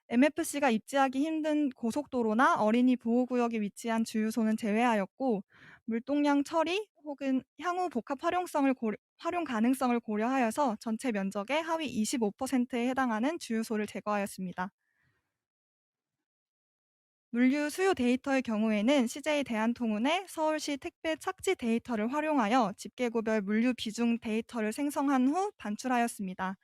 MFC가 입지하기 힘든 고속도로나 어린이 보호구역에 위치한 주유소는 제외하였고 물동량 처리 혹은 향후 복합 활용 가능성을 고려하여서 전체 면적의 하위 25%에 해당하는 주유소를 제거하였습니다. 물류 수요 데이터의 경우에는 CJ 대한통운의 서울시 택배 착지 데이터를 활용하여 집계구별 물류 비중 데이터를 생성한 후 반출하였습니다.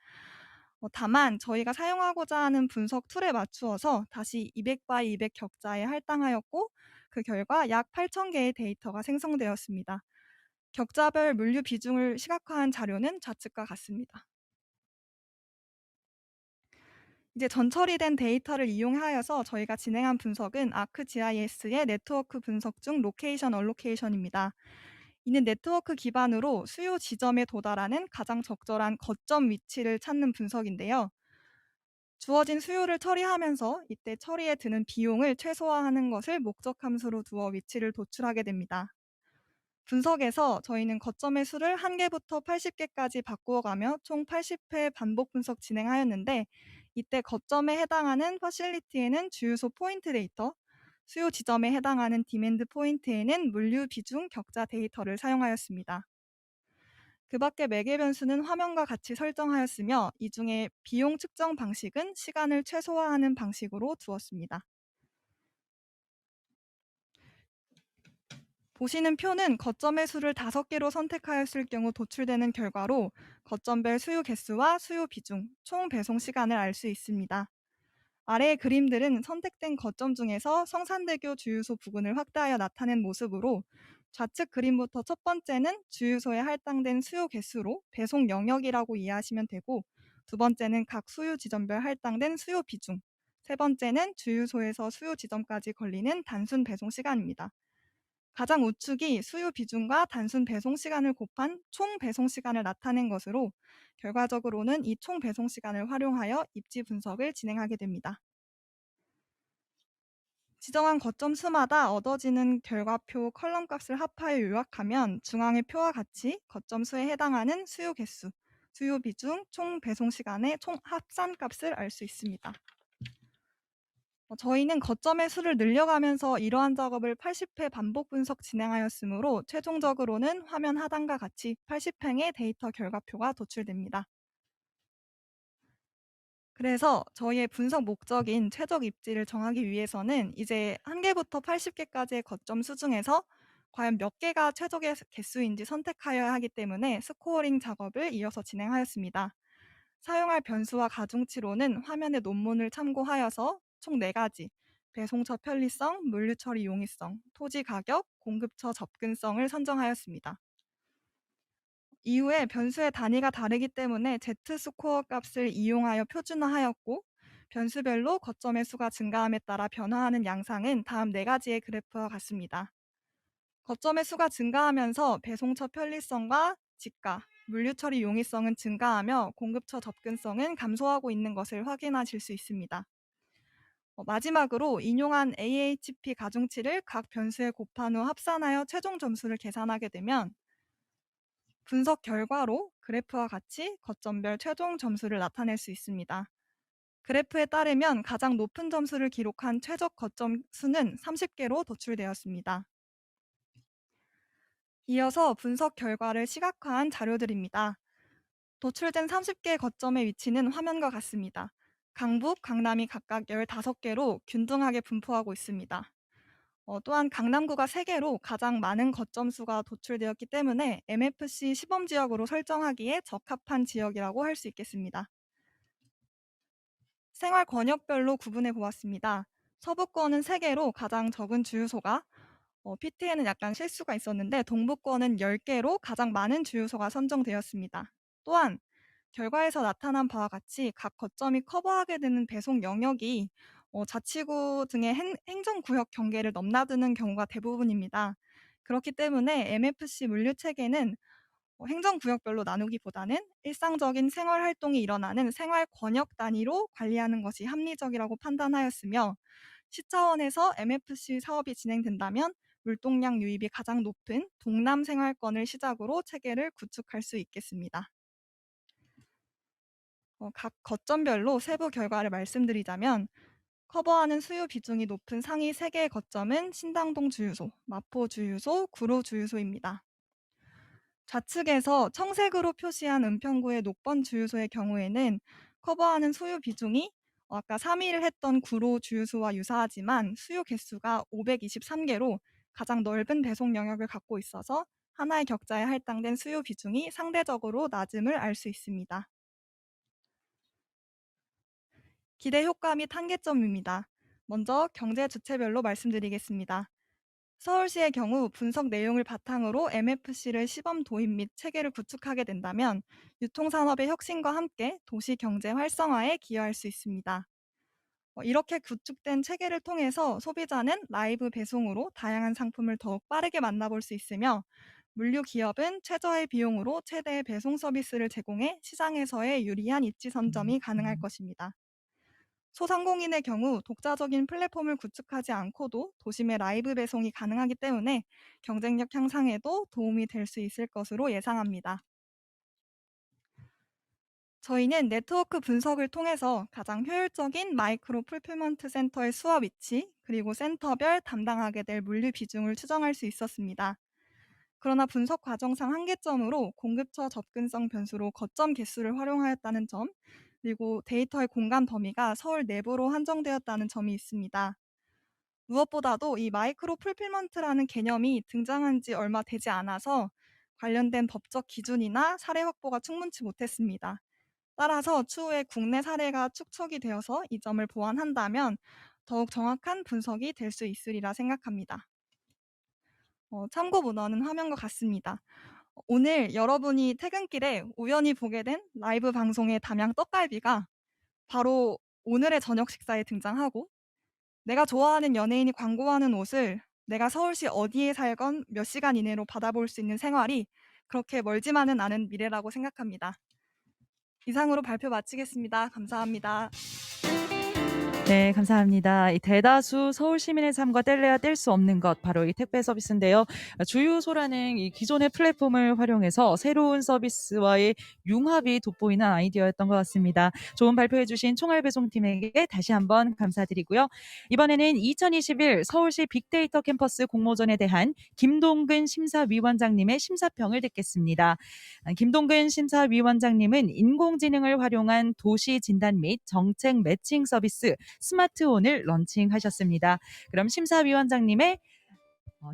다만 저희가 사용하고자 하는 분석 툴에 맞추어서 다시 200 x 200 격자에 할당하였고 그 결과 약 8,000개의 데이터가 생성되었습니다. 격자별 물류 비중을 시각화한 자료는 좌측과 같습니다. 이제 전처리된 데이터를 이용하여서 저희가 진행한 분석은 아크GIS의 네트워크 분석 중 로케이션 얼로케이션입니다. 이는 네트워크 기반으로 수요 지점에 도달하는 가장 적절한 거점 위치를 찾는 분석인데요. 주어진 수요를 처리하면서 이때 처리에 드는 비용을 최소화하는 것을 목적 함수로 두어 위치를 도출하게 됩니다. 분석에서 저희는 거점의 수를 1개부터 80개까지 바꾸어가며 총 80회 반복 분석 진행하였는데 이때 거점에 해당하는 파실리티에는 주유소 포인트 데이터, 수요 지점에 해당하는 디맨드 포인트에는 물류 비중 격자 데이터를 사용하였습니다. 그 밖에 매개 변수는 화면과 같이 설정하였으며 이 중에 비용 측정 방식은 시간을 최소화하는 방식으로 두었습니다. 보시는 표는 거점의 수를 5개로 선택하였을 경우 도출되는 결과로 거점별 수요 개수와 수요 비중, 총 배송 시간을 알 수 있습니다. 아래의 그림들은 선택된 거점 중에서 성산대교 주유소 부근을 확대하여 나타낸 모습으로 좌측 그림부터 첫 번째는 주유소에 할당된 수요 개수로 배송 영역이라고 이해하시면 되고 두 번째는 각 수요 지점별 할당된 수요 비중, 세 번째는 주유소에서 수요 지점까지 걸리는 단순 배송 시간입니다. 가장 우측이 수요 비중과 단순 배송 시간을 곱한 총 배송 시간을 나타낸 것으로 결과적으로는 이 총 배송 시간을 활용하여 입지 분석을 진행하게 됩니다. 지정한 거점 수마다 얻어지는 결과표 컬럼 값을 합하여 요약하면 중앙의 표와 같이 거점 수에 해당하는 수요 개수, 수요 비중, 총 배송 시간의 총 합산 값을 알 수 있습니다. 저희는 거점의 수를 늘려가면서 이러한 작업을 80회 반복 분석 진행하였으므로 최종적으로는 화면 하단과 같이 80횡의 데이터 결과표가 도출됩니다. 그래서 저희의 분석 목적인 최적 입지를 정하기 위해서는 이제 1개부터 80개까지의 거점 수 중에서 과연 몇 개가 최적의 개수인지 선택하여야 하기 때문에 스코어링 작업을 이어서 진행하였습니다. 사용할 변수와 가중치로는 화면의 논문을 참고하여서 총 4가지, 배송처 편리성, 물류 처리 용이성, 토지 가격, 공급처 접근성을 선정하였습니다. 이후에 변수의 단위가 다르기 때문에 Z-스코어 값을 이용하여 표준화하였고, 변수별로 거점의 수가 증가함에 따라 변화하는 양상은 다음 4가지의 그래프와 같습니다. 거점의 수가 증가하면서 배송처 편리성과 지가, 물류 처리 용이성은 증가하며 공급처 접근성은 감소하고 있는 것을 확인하실 수 있습니다. 마지막으로 인용한 AHP 가중치를 각 변수에 곱한 후 합산하여 최종 점수를 계산하게 되면 분석 결과로 그래프와 같이 거점별 최종 점수를 나타낼 수 있습니다. 그래프에 따르면 가장 높은 점수를 기록한 최적 거점 수는 30개로 도출되었습니다. 이어서 분석 결과를 시각화한 자료들입니다. 도출된 30개 거점의 위치는 화면과 같습니다. 강북, 강남이 각각 15개로 균등하게 분포하고 있습니다. 또한 강남구가 3개로 가장 많은 거점 수가 도출되었기 때문에 MFC 시범지역으로 설정하기에 적합한 지역이라고 할 수 있겠습니다. 생활 권역별로 구분해 보았습니다. 서부권은 3개로 가장 적은 주유소가, PT에는 약간 실수가 있었는데 동부권은 10개로 가장 많은 주유소가 선정되었습니다. 또한 결과에서 나타난 바와 같이 각 거점이 커버하게 되는 배송 영역이 자치구 등의 행정구역 경계를 넘나드는 경우가 대부분입니다. 그렇기 때문에 MFC 물류 체계는 행정구역별로 나누기보다는 일상적인 생활활동이 일어나는 생활권역 단위로 관리하는 것이 합리적이라고 판단하였으며, 시 차원에서 MFC 사업이 진행된다면 물동량 유입이 가장 높은 동남 생활권을 시작으로 체계를 구축할 수 있겠습니다. 각 거점별로 세부 결과를 말씀드리자면, 커버하는 수요 비중이 높은 상위 3개의 거점은 신당동 주유소, 마포 주유소, 구로 주유소입니다. 좌측에서 청색으로 표시한 은평구의 녹번 주유소의 경우에는 커버하는 수요 비중이 아까 3위를 했던 구로 주유소와 유사하지만 수요 개수가 523개로 가장 넓은 배송 영역을 갖고 있어서 하나의 격자에 할당된 수요 비중이 상대적으로 낮음을 알 수 있습니다. 기대 효과 및 한계점입니다. 먼저 경제 주체별로 말씀드리겠습니다. 서울시의 경우 분석 내용을 바탕으로 MFC를 시범 도입 및 체계를 구축하게 된다면 유통산업의 혁신과 함께 도시 경제 활성화에 기여할 수 있습니다. 이렇게 구축된 체계를 통해서 소비자는 라이브 배송으로 다양한 상품을 더욱 빠르게 만나볼 수 있으며, 물류 기업은 최저의 비용으로 최대의 배송 서비스를 제공해 시장에서의 유리한 입지 선점이 가능할 것입니다. 소상공인의 경우 독자적인 플랫폼을 구축하지 않고도 도심의 라이브 배송이 가능하기 때문에 경쟁력 향상에도 도움이 될 수 있을 것으로 예상합니다. 저희는 네트워크 분석을 통해서 가장 효율적인 마이크로 풀필먼트 센터의 수와 위치, 그리고 센터별 담당하게 될 물류 비중을 추정할 수 있었습니다. 그러나 분석 과정상 한계점으로 공급처 접근성 변수로 거점 개수를 활용하였다는 점, 그리고 데이터의 공간 범위가 서울 내부로 한정되었다는 점이 있습니다. 무엇보다도 이 마이크로 풀필먼트라는 개념이 등장한 지 얼마 되지 않아서 관련된 법적 기준이나 사례 확보가 충분치 못했습니다. 따라서 추후에 국내 사례가 축적이 되어서 이 점을 보완한다면 더욱 정확한 분석이 될 수 있으리라 생각합니다. 참고 문헌은 화면과 같습니다. 오늘 여러분이 퇴근길에 우연히 보게 된 라이브 방송의 담양 떡갈비가 바로 오늘의 저녁 식사에 등장하고, 내가 좋아하는 연예인이 광고하는 옷을 내가 서울시 어디에 살건 몇 시간 이내로 받아볼 수 있는 생활이 그렇게 멀지만은 않은 미래라고 생각합니다. 이상으로 발표 마치겠습니다. 감사합니다.
네, 감사합니다. 이 대다수 서울 시민의 삶과 뗄래야 뗄 수 없는 것, 바로 이 택배 서비스인데요. 주유소라는 이 기존의 플랫폼을 활용해서 새로운 서비스와의 융합이 돋보이는 아이디어였던 것 같습니다. 좋은 발표해주신 총알배송팀에게 다시 한번 감사드리고요. 이번에는 2021 서울시 빅데이터 캠퍼스 공모전에 대한 김동근 심사위원장님의 심사평을 듣겠습니다. 김동근 심사위원장님은 인공지능을 활용한 도시 진단 및 정책 매칭 서비스 스마트온을 런칭하셨습니다. 그럼 심사위원장님의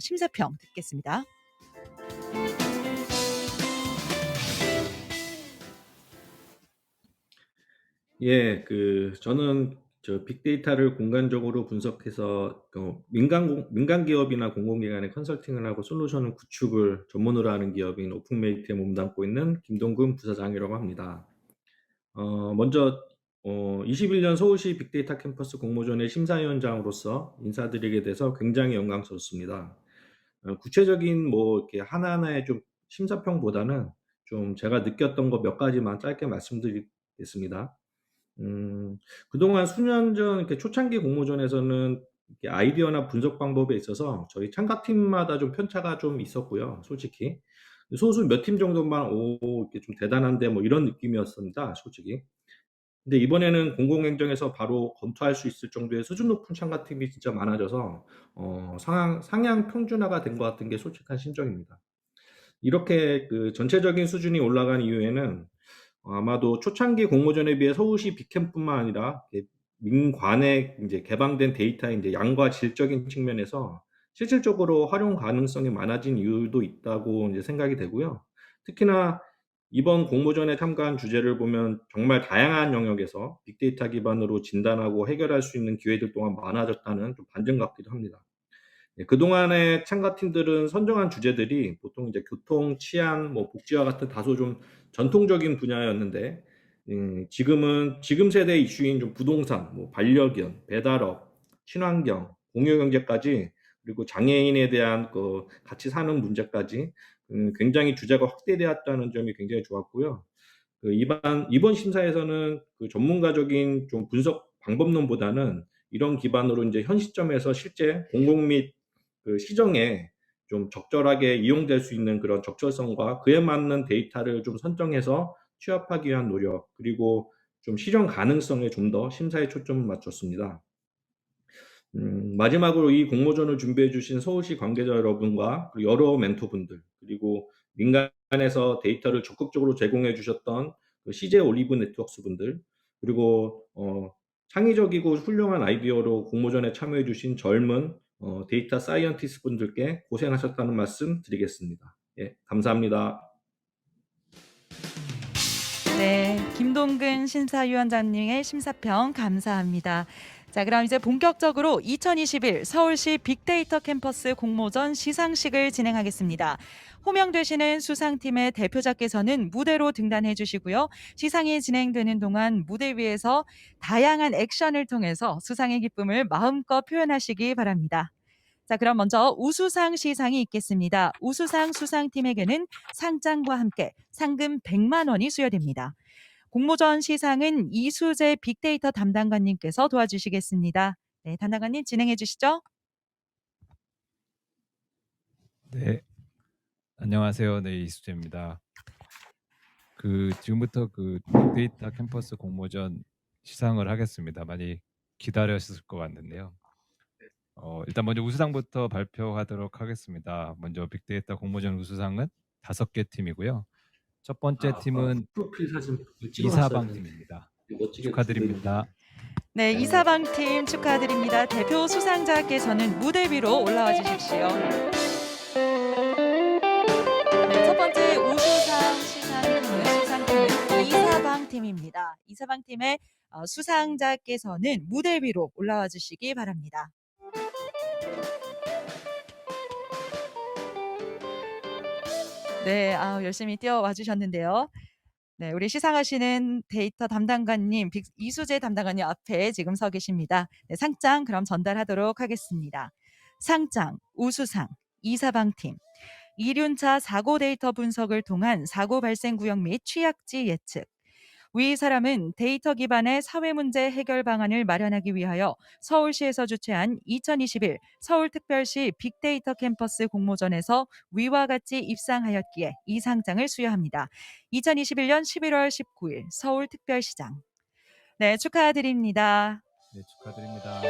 심사평 듣겠습니다.
저는 빅데이터를 공간적으로 분석해서 민간 기업이나 공공기관에 컨설팅을 하고 솔루션 구축을 전문으로 하는 기업인 오픈메이트에 몸담고 있는 김동근 부사장이라고 합니다. 먼저 21년 서울시 빅데이터 캠퍼스 공모전의 심사위원장으로서 인사드리게 돼서 굉장히 영광스럽습니다. 구체적인 이렇게 하나하나의 좀 심사평보다는 좀 제가 느꼈던 거 몇 가지만 짧게 말씀드리겠습니다. 그동안 수년 전 이렇게 초창기 공모전에서는 이렇게 아이디어나 분석 방법에 있어서 저희 참가팀마다 좀 편차가 좀 있었고요, 솔직히. 소수 몇 팀 정도만 이렇게 좀 대단한데 뭐 이런 느낌이었습니다, 솔직히. 근데 이번에는 공공행정에서 바로 검토할 수 있을 정도의 수준 높은 참가팀이 진짜 많아져서 상향 평준화가 된 것 같은 게 솔직한 심정입니다. 이렇게 전체적인 수준이 올라간 이유에는 아마도 초창기 공모전에 비해 서울시 빅캠뿐만 아니라 민관에 이제 개방된 데이터의 이제 양과 질적인 측면에서 실질적으로 활용 가능성이 많아진 이유도 있다고 이제 생각이 되고요. 특히나 이번 공모전에 참가한 주제를 보면 정말 다양한 영역에서 빅데이터 기반으로 진단하고 해결할 수 있는 기회들 또한 많아졌다는 좀 반증 같기도 합니다. 그동안의 참가팀들은 선정한 주제들이 보통 이제 교통, 치안, 복지와 같은 다소 좀 전통적인 분야였는데, 지금 세대 이슈인 좀 부동산, 반려견, 배달업, 친환경, 공유경제까지, 그리고 장애인에 대한 같이 사는 문제까지 굉장히 주제가 확대되었다는 점이 굉장히 좋았고요. 이번 심사에서는 전문가적인 좀 분석 방법론보다는 이런 기반으로 이제 현 시점에서 실제 공공 및 시정에 좀 적절하게 이용될 수 있는 그런 적절성과 그에 맞는 데이터를 좀 선정해서 취합하기 위한 노력, 그리고 좀 실현 가능성에 좀 더 심사에 초점을 맞췄습니다. 마지막으로 이 공모전을 준비해 주신 서울시 관계자 여러분과 그리고 여러 멘토분들, 그리고 민간에서 데이터를 적극적으로 제공해 주셨던 CJ 올리브 네트워크스 분들, 그리고 창의적이고 훌륭한 아이디어로 공모전에 참여해 주신 젊은 데이터 사이언티스트 분들께 고생하셨다는 말씀 드리겠습니다. 예, 감사합니다.
네, 김동근 심사위원장님의 심사평 감사합니다. 자, 그럼 이제 본격적으로 2021 서울시 빅데이터 캠퍼스 공모전 시상식을 진행하겠습니다. 호명되시는 수상팀의 대표자께서는 무대로 등단해 주시고요. 시상이 진행되는 동안 무대 위에서 다양한 액션을 통해서 수상의 기쁨을 마음껏 표현하시기 바랍니다. 자, 그럼 먼저 우수상 시상이 있겠습니다. 우수상 수상팀에게는 상장과 함께 상금 100만 원이 수여됩니다. 공모전 시상은 이수재 빅데이터 담당관님께서 도와주시겠습니다. 네, 담당관님 진행해 주시죠.
네, 안녕하세요. 네, 이수재입니다. 지금부터 빅데이터 캠퍼스 공모전 시상을 하겠습니다. 많이 기다렸을 것 같는데요. 일단 먼저 우수상부터 발표하도록 하겠습니다. 먼저 빅데이터 공모전 우수상은 5개 팀이고요. 첫 번째 팀은
프로필 사진
이사방 팀입니다. 축하드립니다.
네, 이사방 팀 축하드립니다. 대표 수상자께서는 무대 위로 올라와 주십시오. 네, 첫 번째 우수상 수상팀은 이사방 팀입니다. 이사방 팀의 수상자께서는 무대 위로 올라와 주시기 바랍니다. 네, 열심히 뛰어와 주셨는데요. 네, 우리 시상하시는 데이터 담당관님, 이수재 담당관님 앞에 지금 서 계십니다. 네, 상장 그럼 전달하도록 하겠습니다. 상장, 우수상, 이사방팀, 이륜차 사고 데이터 분석을 통한 사고 발생 구역 및 취약지 예측. 위 사람은 데이터 기반의 사회 문제 해결 방안을 마련하기 위하여 서울시에서 주최한 2021 서울특별시 빅데이터 캠퍼스 공모전에서 위와 같이 입상하였기에 이 상장을 수여합니다. 2021년 11월 19일 서울특별시장. 네, 축하드립니다.
네, 축하드립니다.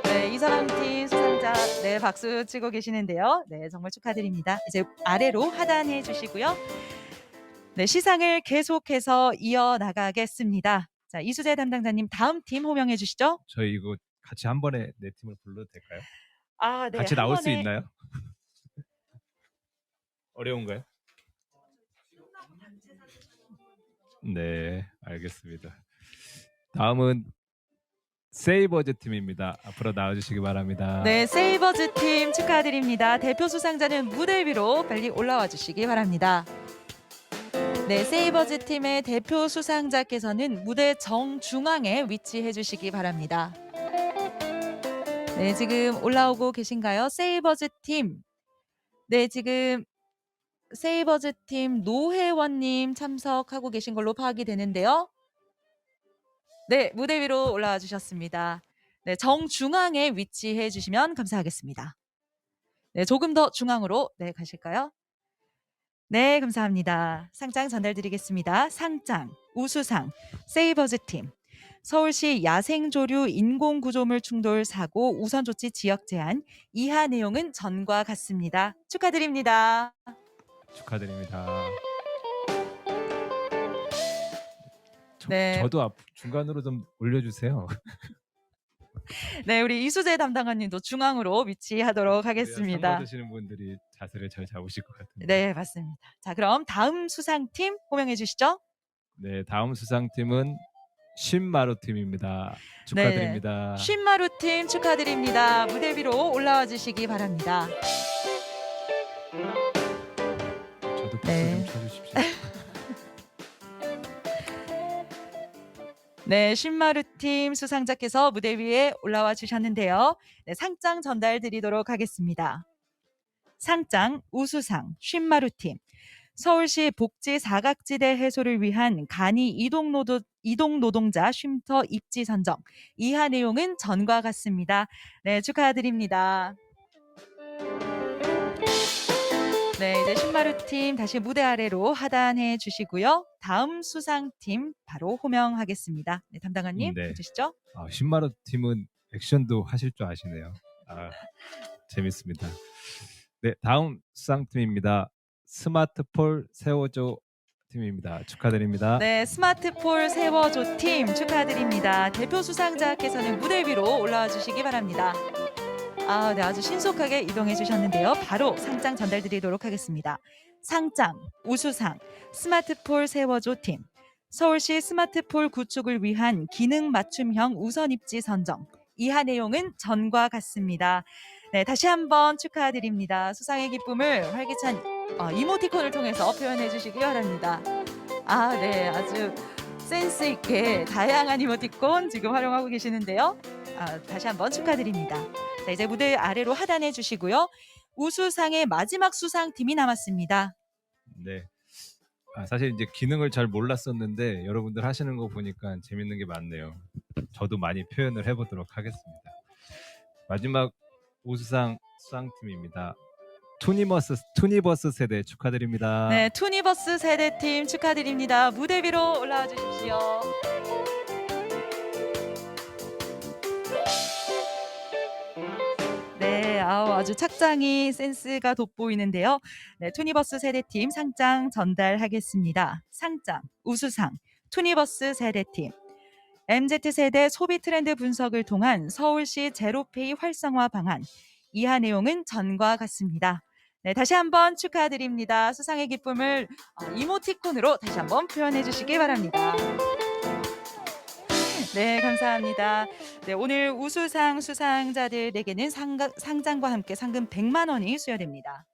네, 이사람팀 수상자 네, 박수 치고 계시는데요. 네, 정말 축하드립니다. 이제 아래로 하단해 주시고요. 네, 시상을 계속해서 이어나가겠습니다. 자, 이수재 담당자님 다음 팀 호명해 주시죠.
저희 이거 같이 한 번에 네 팀을 불러도 될까요?
네,
같이
한
나올 수
번에
있나요? 어려운가요? 네, 알겠습니다. 다음은 세이버즈 팀입니다. 앞으로 나와주시기 바랍니다.
네, 세이버즈 팀 축하드립니다. 대표 수상자는 무대 위로 빨리 올라와 주시기 바랍니다. 네, 세이버즈 팀의 대표 수상자께서는 무대 정중앙에 위치해 주시기 바랍니다. 네, 지금 올라오고 계신가요? 세이버즈 팀. 네, 지금 세이버즈 팀 노혜원님 참석하고 계신 걸로 파악이 되는데요. 네, 무대 위로 올라와 주셨습니다. 네, 정중앙에 위치해 주시면 감사하겠습니다. 네, 조금 더 중앙으로 가실까요? 네, 감사합니다. 상장 전달드리겠습니다. 상장, 우수상, 세이버즈 팀, 서울시 야생조류 인공구조물 충돌 사고 우선조치 지역 제한, 이하 내용은 전과 같습니다. 축하드립니다.
축하드립니다.
네.
저도 중간으로 좀 올려주세요.
네, 우리 이수재 담당관님도 중앙으로 위치하도록
상
하겠습니다.
받으시는 분들이 자세를 잘 잡으실 것 같은데.
네, 맞습니다. 자, 그럼 다음 수상팀 호명해 주시죠.
네, 다음 수상팀은 신마루 팀입니다. 축하드립니다.
쉰마루 팀 축하드립니다. 무대 위로 올라와 주시기 바랍니다.
저도 박수
네.
좀 쳐주십시오.
네, 쉰마루 팀 수상자께서 무대 위에 올라와 주셨는데요. 네, 상장 전달 드리도록 하겠습니다. 상장 우수상 쉰마루 팀. 서울시 복지 사각지대 해소를 위한 간이 이동 노동자 쉼터 입지 선정. 이하 내용은 전과 같습니다. 네, 축하드립니다. 네, 이제 쉰마루 팀 다시 무대 아래로 하단해 주시고요. 다음 수상팀 바로 호명하겠습니다. 네, 담당관님
네.
해주시죠.
신마루 팀은 액션도 하실 줄 아시네요. 재밌습니다. 네, 다음 수상팀입니다. 스마트폴 세워줘 팀입니다. 축하드립니다.
네, 스마트폴 세워줘 팀 축하드립니다. 대표 수상자께서는 무대 위로 올라와 주시기 바랍니다. 네, 아주 신속하게 이동해 주셨는데요. 바로 상장 전달 드리도록 하겠습니다. 상장, 우수상, 스마트폴 세워줘 팀. 서울시 스마트폴 구축을 위한 기능 맞춤형 우선 입지 선정. 이하 내용은 전과 같습니다. 네, 다시 한번 축하드립니다. 수상의 기쁨을 활기찬 이모티콘을 통해서 표현해 주시기 바랍니다. 네, 아주 센스 있게 다양한 이모티콘 지금 활용하고 계시는데요. 다시 한번 축하드립니다. 자, 이제 무대 아래로 하단해 주시고요. 우수상의 마지막 수상팀이 남았습니다.
네. 사실 이제 기능을 잘 몰랐었는데 여러분들 하시는 거 보니까 재밌는 게 많네요. 저도 많이 표현을 해보도록 하겠습니다. 마지막 우수상 수상팀입니다. 투니버스 세대 축하드립니다.
네, 투니버스 세대팀 축하드립니다. 무대 위로 올라와 주십시오. 네, 아주 착장이 센스가 돋보이는데요. 네, 투니버스 세대팀 상장 전달하겠습니다. 상장, 우수상, 투니버스 세대팀. MZ세대 소비 트렌드 분석을 통한 서울시 제로페이 활성화 방안. 이하 내용은 전과 같습니다. 네, 다시 한번 축하드립니다. 수상의 기쁨을 이모티콘으로 다시 한번 표현해 주시기 바랍니다. 네, 감사합니다. 네, 오늘 우수상 수상자들에게는 상장과 함께 상금 100만 원이 수여됩니다.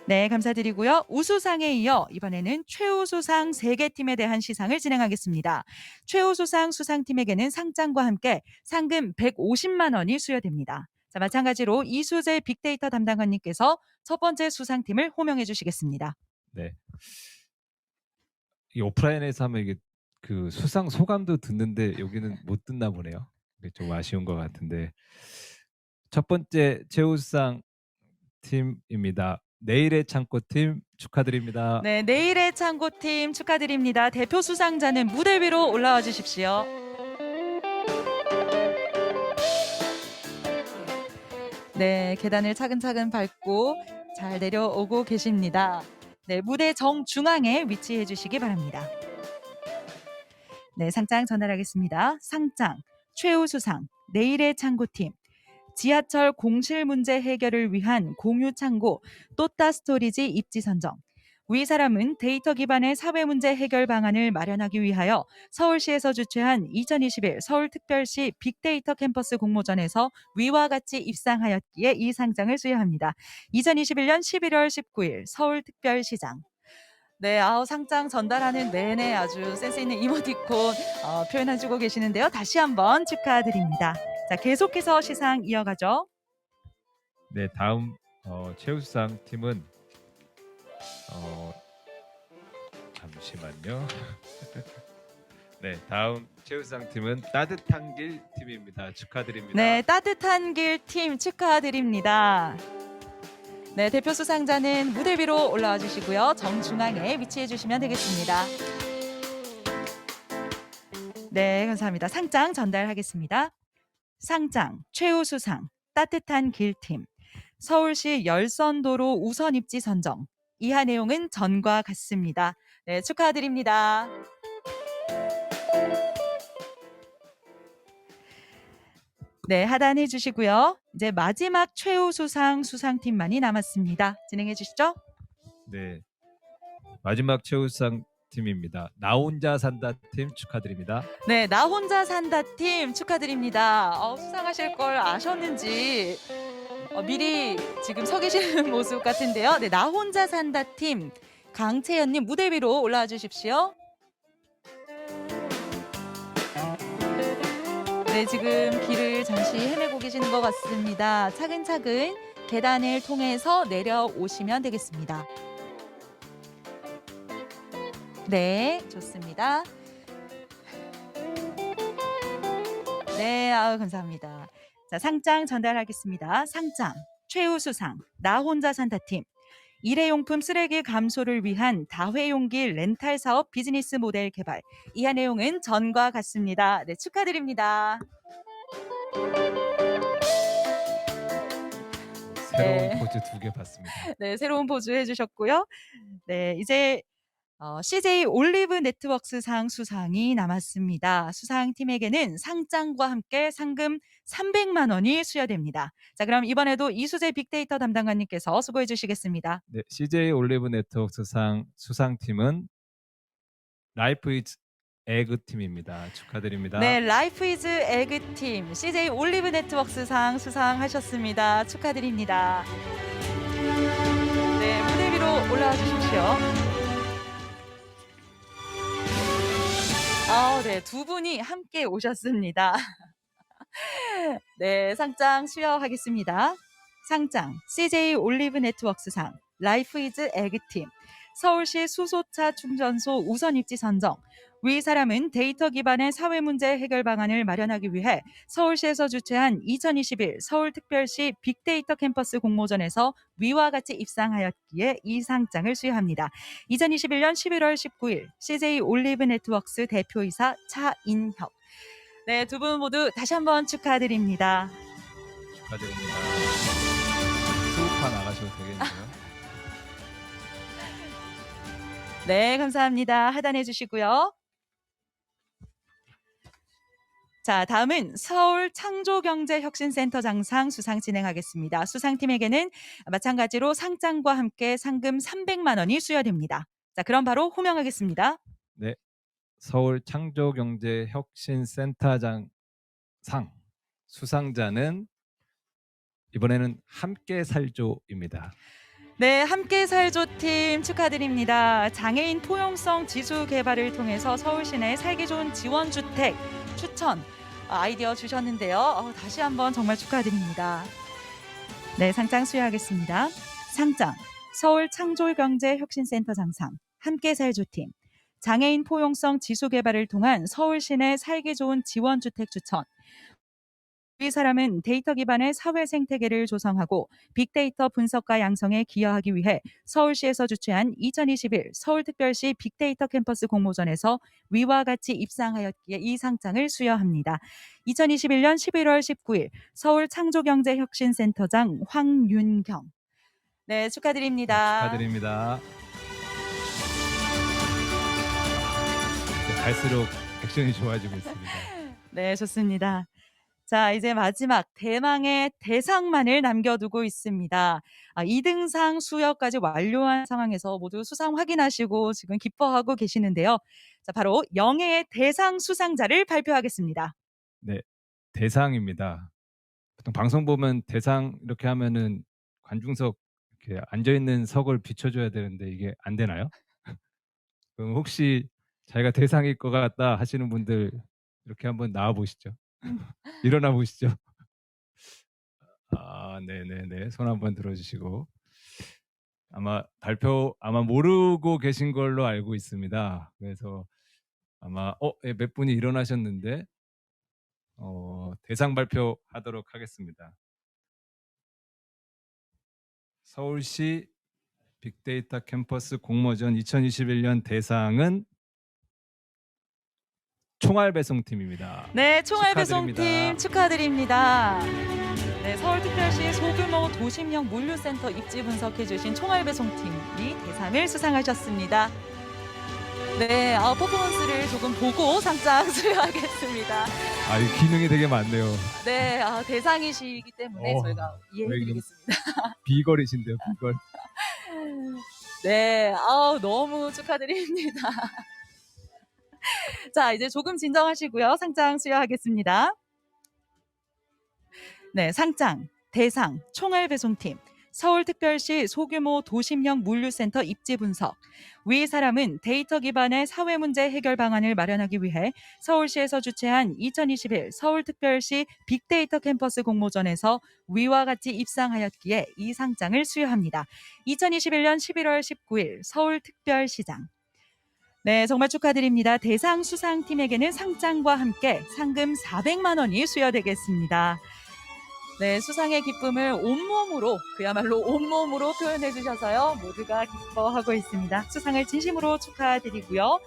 네, 감사드리고요. 우수상에 이어 이번에는 최우수상 3개 팀에 대한 시상을 진행하겠습니다. 최우수상 수상팀에게는 상장과 함께 상금 150만 원이 수여됩니다. 자, 마찬가지로 이수재 빅데이터 담당관님께서 첫 번째 수상팀을 호명해 주시겠습니다.
네. 이 오프라인에서 하면 이게 그 수상 소감도 듣는데 여기는 못 듣나 보네요. 이게 좀 아쉬운 것 같은데 첫 번째 최우수상 팀입니다. 내일의 창고팀 축하드립니다.
네, 내일의 창고팀 축하드립니다. 대표 수상자는 무대 위로 올라와 주십시오. 네, 계단을 차근차근 밟고 잘 내려오고 계십니다. 네, 무대 정중앙에 위치해 주시기 바랍니다. 네, 상장 전달하겠습니다. 상장, 최우수상, 내일의 창고팀. 지하철 공실 문제 해결을 위한 공유 창고 또따 스토리지 입지 선정. 위 사람은 데이터 기반의 사회 문제 해결 방안을 마련하기 위하여 서울시에서 주최한 2021 서울특별시 빅데이터 캠퍼스 공모전에서 위와 같이 입상하였기에 이 상장을 수여합니다. 2021년 11월 19일 서울특별시장. 네, 상장 전달하는 내내 아주 센스 있는 이모티콘 표현해주고 계시는데요. 다시 한번 축하드립니다. 자, 계속해서 시상 이어가죠.
네, 다음 최우수상 팀은 잠시만요. 네, 다음 최우수상 팀은 따뜻한 길 팀입니다. 축하드립니다.
네, 따뜻한 길 팀 축하드립니다. 네, 대표 수상자는 무대 위로 올라와 주시고요. 정중앙에 위치해 주시면 되겠습니다. 네, 감사합니다. 상장 전달하겠습니다. 상장 최우수상 따뜻한 길팀 서울시 열선도로 우선 입지 선정 이하 내용은 전과 같습니다. 네, 축하드립니다. 네, 하단해 주시고요. 이제 마지막 최우수상 수상팀만이 남았습니다. 진행해 주시죠.
네, 마지막 최우수상 팀입니다. 나 혼자 산다 팀 축하드립니다.
네, 나 혼자 산다 팀 축하드립니다. 수상하실 걸 아셨는지 미리 지금 서 계시는 모습 같은데요. 네, 나 혼자 산다 팀 강채연님 무대 위로 올라와 주십시오. 네, 지금 길을 잠시 헤매고 계시는 것 같습니다. 차근차근 계단을 통해서 내려오시면 되겠습니다. 네, 좋습니다. 네, 감사합니다. 자, 상장 전달하겠습니다. 상장 최우수상 나 혼자 산다 팀 일회용품 쓰레기 감소를 위한 다회용기 렌탈 사업 비즈니스 모델 개발. 이하 내용은 전과 같습니다. 네, 축하드립니다.
새로운 포즈 2개 봤습니다.
네, 새로운 포즈 해주셨고요. 네, 이제 CJ 올리브 네트워크상 수상이 남았습니다. 수상팀에게는 상장과 함께 상금 300만 원이 수여됩니다. 자, 그럼 이번에도 이수재 빅데이터 담당관님께서 수고해 주시겠습니다.
네, CJ 올리브 네트워크 수상팀은 라이프 이즈 에그 팀입니다. 축하드립니다.
네, 라이프 이즈 에그 팀 CJ 올리브 네트워크상 수상하셨습니다. 축하드립니다. 네, 무대 위로 올라와 주십시오. 네, 두 분이 함께 오셨습니다. 네, 상장 수여하겠습니다. 상장 CJ 올리브 네트워크상 라이프 이즈 에그팀 서울시 수소차 충전소 우선 입지 선정 위 사람은 데이터 기반의 사회 문제 해결 방안을 마련하기 위해 서울시에서 주최한 2021 서울특별시 빅데이터 캠퍼스 공모전에서 위와 같이 입상하였기에 이 상장을 수여합니다. 2021년 11월 19일 CJ 올리브 네트워크스 대표이사 차인혁. 네, 두 분 모두 다시 한번 축하드립니다.
축하드립니다. 수우파 나가셔도 되겠네요.
네, 감사합니다. 하단해 주시고요. 자, 다음은 서울 창조경제혁신센터장상 수상 진행하겠습니다. 수상팀에게는 마찬가지로 상장과 함께 상금 300만 원이 수여됩니다. 자, 그럼 바로 호명하겠습니다.
네, 서울 창조경제혁신센터장 상 수상자는 이번에는 함께 살조입니다.
네, 함께 살조 팀 축하드립니다. 장애인 포용성 지수 개발을 통해서 서울시 내 살기 좋은 지원주택 추천 아이디어 주셨는데요. 다시 한번 정말 축하드립니다. 네, 상장 수여하겠습니다. 상장 서울 창조경제혁신센터장상 함께 살조 팀 장애인 포용성 지수 개발을 통한 서울시 내 살기 좋은 지원주택 추천. 이 사람은 데이터 기반의 사회 생태계를 조성하고 빅데이터 분석과 양성에 기여하기 위해 서울시에서 주최한 2021 서울특별시 빅데이터 캠퍼스 공모전에서 위와 같이 입상하였기에 이 상장을 수여합니다. 2021년 11월 19일 서울 창조경제혁신센터장 황윤경. 네, 축하드립니다.
네, 축하드립니다. 네, 갈수록 액션이 좋아지고 있습니다.
네, 좋습니다. 자, 이제 마지막 대망의 대상만을 남겨두고 있습니다. 2등상 수여까지 완료한 상황에서 모두 수상 확인하시고 지금 기뻐하고 계시는데요. 자, 바로 영예의 대상 수상자를 발표하겠습니다.
네, 대상입니다. 보통 방송 보면 대상 이렇게 하면은 관중석 이렇게 앉아 있는 석을 비춰줘야 되는데 이게 안 되나요? 그럼 혹시 자기가 대상일 것 같다 하시는 분들 이렇게 한번 나와 보시죠. 일어나 보시죠. 네네네. 손 한번 들어주시고 아마 모르고 계신 걸로 알고 있습니다. 그래서 아마 예, 몇 분이 일어나셨는데 대상 발표하도록 하겠습니다. 서울시 빅데이터 캠퍼스 공모전 2021년 대상은 총알배송팀입니다.
네, 총알배송팀
축하드립니다.
축하드립니다. 네, 서울특별시 소규모 도심형 물류센터 입지 분석해주신 총알배송팀이 대상을 수상하셨습니다. 네, 퍼포먼스를 조금 보고 상장 수여하겠습니다.
이 기능이 되게 많네요.
네, 대상이시기 때문에 저희가 이해해드리겠습니다.
비걸이신데요, 비걸.
네, 너무 축하드립니다. 자, 이제 조금 진정하시고요. 상장 수여하겠습니다. 네, 상장, 대상, 총알배송팀, 서울특별시 소규모 도심형 물류센터 입지 분석. 위 사람은 데이터 기반의 사회문제 해결 방안을 마련하기 위해 서울시에서 주최한 2021 서울특별시 빅데이터 캠퍼스 공모전에서 위와 같이 입상하였기에 이 상장을 수여합니다. 2021년 11월 19일 서울특별시장. 네, 정말 축하드립니다. 대상 수상팀에게는 상장과 함께 상금 400만 원이 수여되겠습니다. 네, 수상의 기쁨을 온몸으로, 그야말로 온몸으로 표현해 주셔서요. 모두가 기뻐하고 있습니다. 수상을 진심으로 축하드리고요.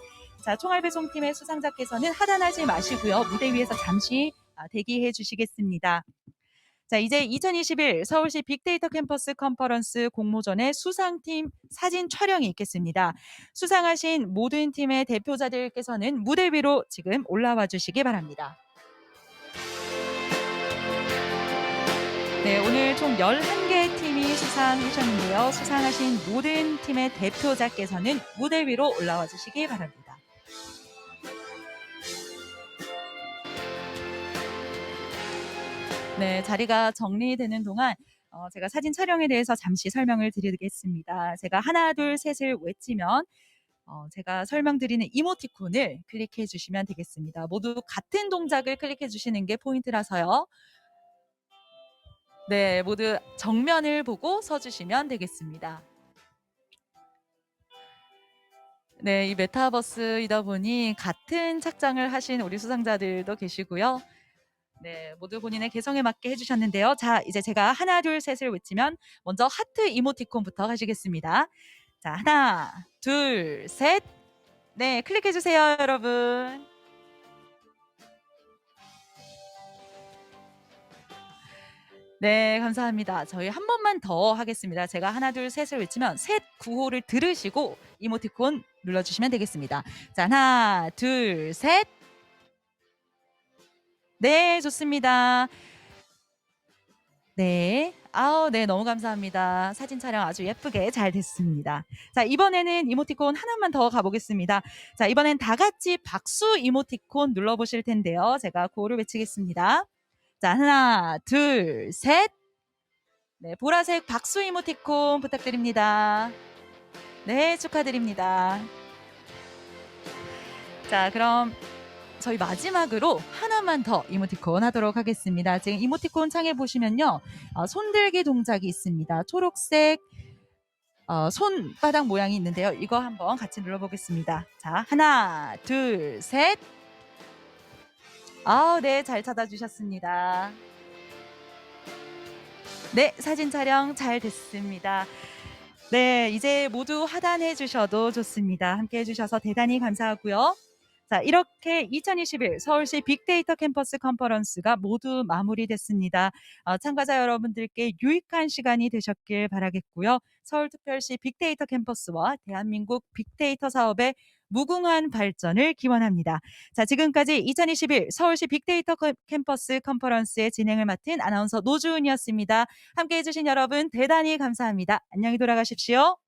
자, 총알배송팀의 수상자께서는 하단하지 마시고요. 무대 위에서 잠시 대기해 주시겠습니다. 자, 이제 2021 서울시 빅데이터 캠퍼스 컨퍼런스 공모전의 수상팀 사진 촬영이 있겠습니다. 수상하신 모든 팀의 대표자들께서는 무대 위로 지금 올라와 주시기 바랍니다. 네, 오늘 총 11개 팀이 수상하셨는데요. 수상하신 모든 팀의 대표자께서는 무대 위로 올라와 주시기 바랍니다. 네, 자리가 정리되는 동안 제가 사진 촬영에 대해서 잠시 설명을 드리겠습니다. 제가 하나, 둘, 셋을 외치면 제가 설명드리는 이모티콘을 클릭해 주시면 되겠습니다. 모두 같은 동작을 클릭해 주시는 게 포인트라서요. 네, 모두 정면을 보고 서주시면 되겠습니다. 네, 이 메타버스이다 보니 같은 착장을 하신 우리 수상자들도 계시고요. 네, 모두 본인의 개성에 맞게 해주셨는데요. 자, 이제 제가 하나, 둘, 셋을 외치면 먼저 하트 이모티콘부터 하시겠습니다. 자, 하나, 둘, 셋. 네, 클릭해주세요, 여러분. 네, 감사합니다. 저희 한 번만 더 하겠습니다. 제가 하나, 둘, 셋을 외치면 셋 구호를 들으시고 이모티콘 눌러주시면 되겠습니다. 자, 하나, 둘, 셋. 네, 좋습니다. 네. 네, 너무 감사합니다. 사진 촬영 아주 예쁘게 잘 됐습니다. 자, 이번에는 이모티콘 하나만 더 가보겠습니다. 자, 이번엔 다 같이 박수 이모티콘 눌러보실 텐데요. 제가 구호를 외치겠습니다. 자, 하나, 둘, 셋. 네, 보라색 박수 이모티콘 부탁드립니다. 네, 축하드립니다. 자, 그럼 저희 마지막으로 하나만 더 이모티콘 하도록 하겠습니다. 지금 이모티콘 창에 보시면요. 손들기 동작이 있습니다. 초록색 손바닥 모양이 있는데요. 이거 한번 같이 눌러보겠습니다. 자, 하나, 둘, 셋. 네, 잘 찾아주셨습니다. 네, 사진 촬영 잘 됐습니다. 네, 이제 모두 하단해 주셔도 좋습니다. 함께 해주셔서 대단히 감사하고요. 자, 이렇게 2021 서울시 빅데이터 캠퍼스 컨퍼런스가 모두 마무리됐습니다. 참가자 여러분들께 유익한 시간이 되셨길 바라겠고요. 서울특별시 빅데이터 캠퍼스와 대한민국 빅데이터 사업의 무궁한 발전을 기원합니다. 자, 지금까지 2021 서울시 빅데이터 캠퍼스 컨퍼런스의 진행을 맡은 아나운서 노주은이었습니다. 함께해 주신 여러분 대단히 감사합니다. 안녕히 돌아가십시오.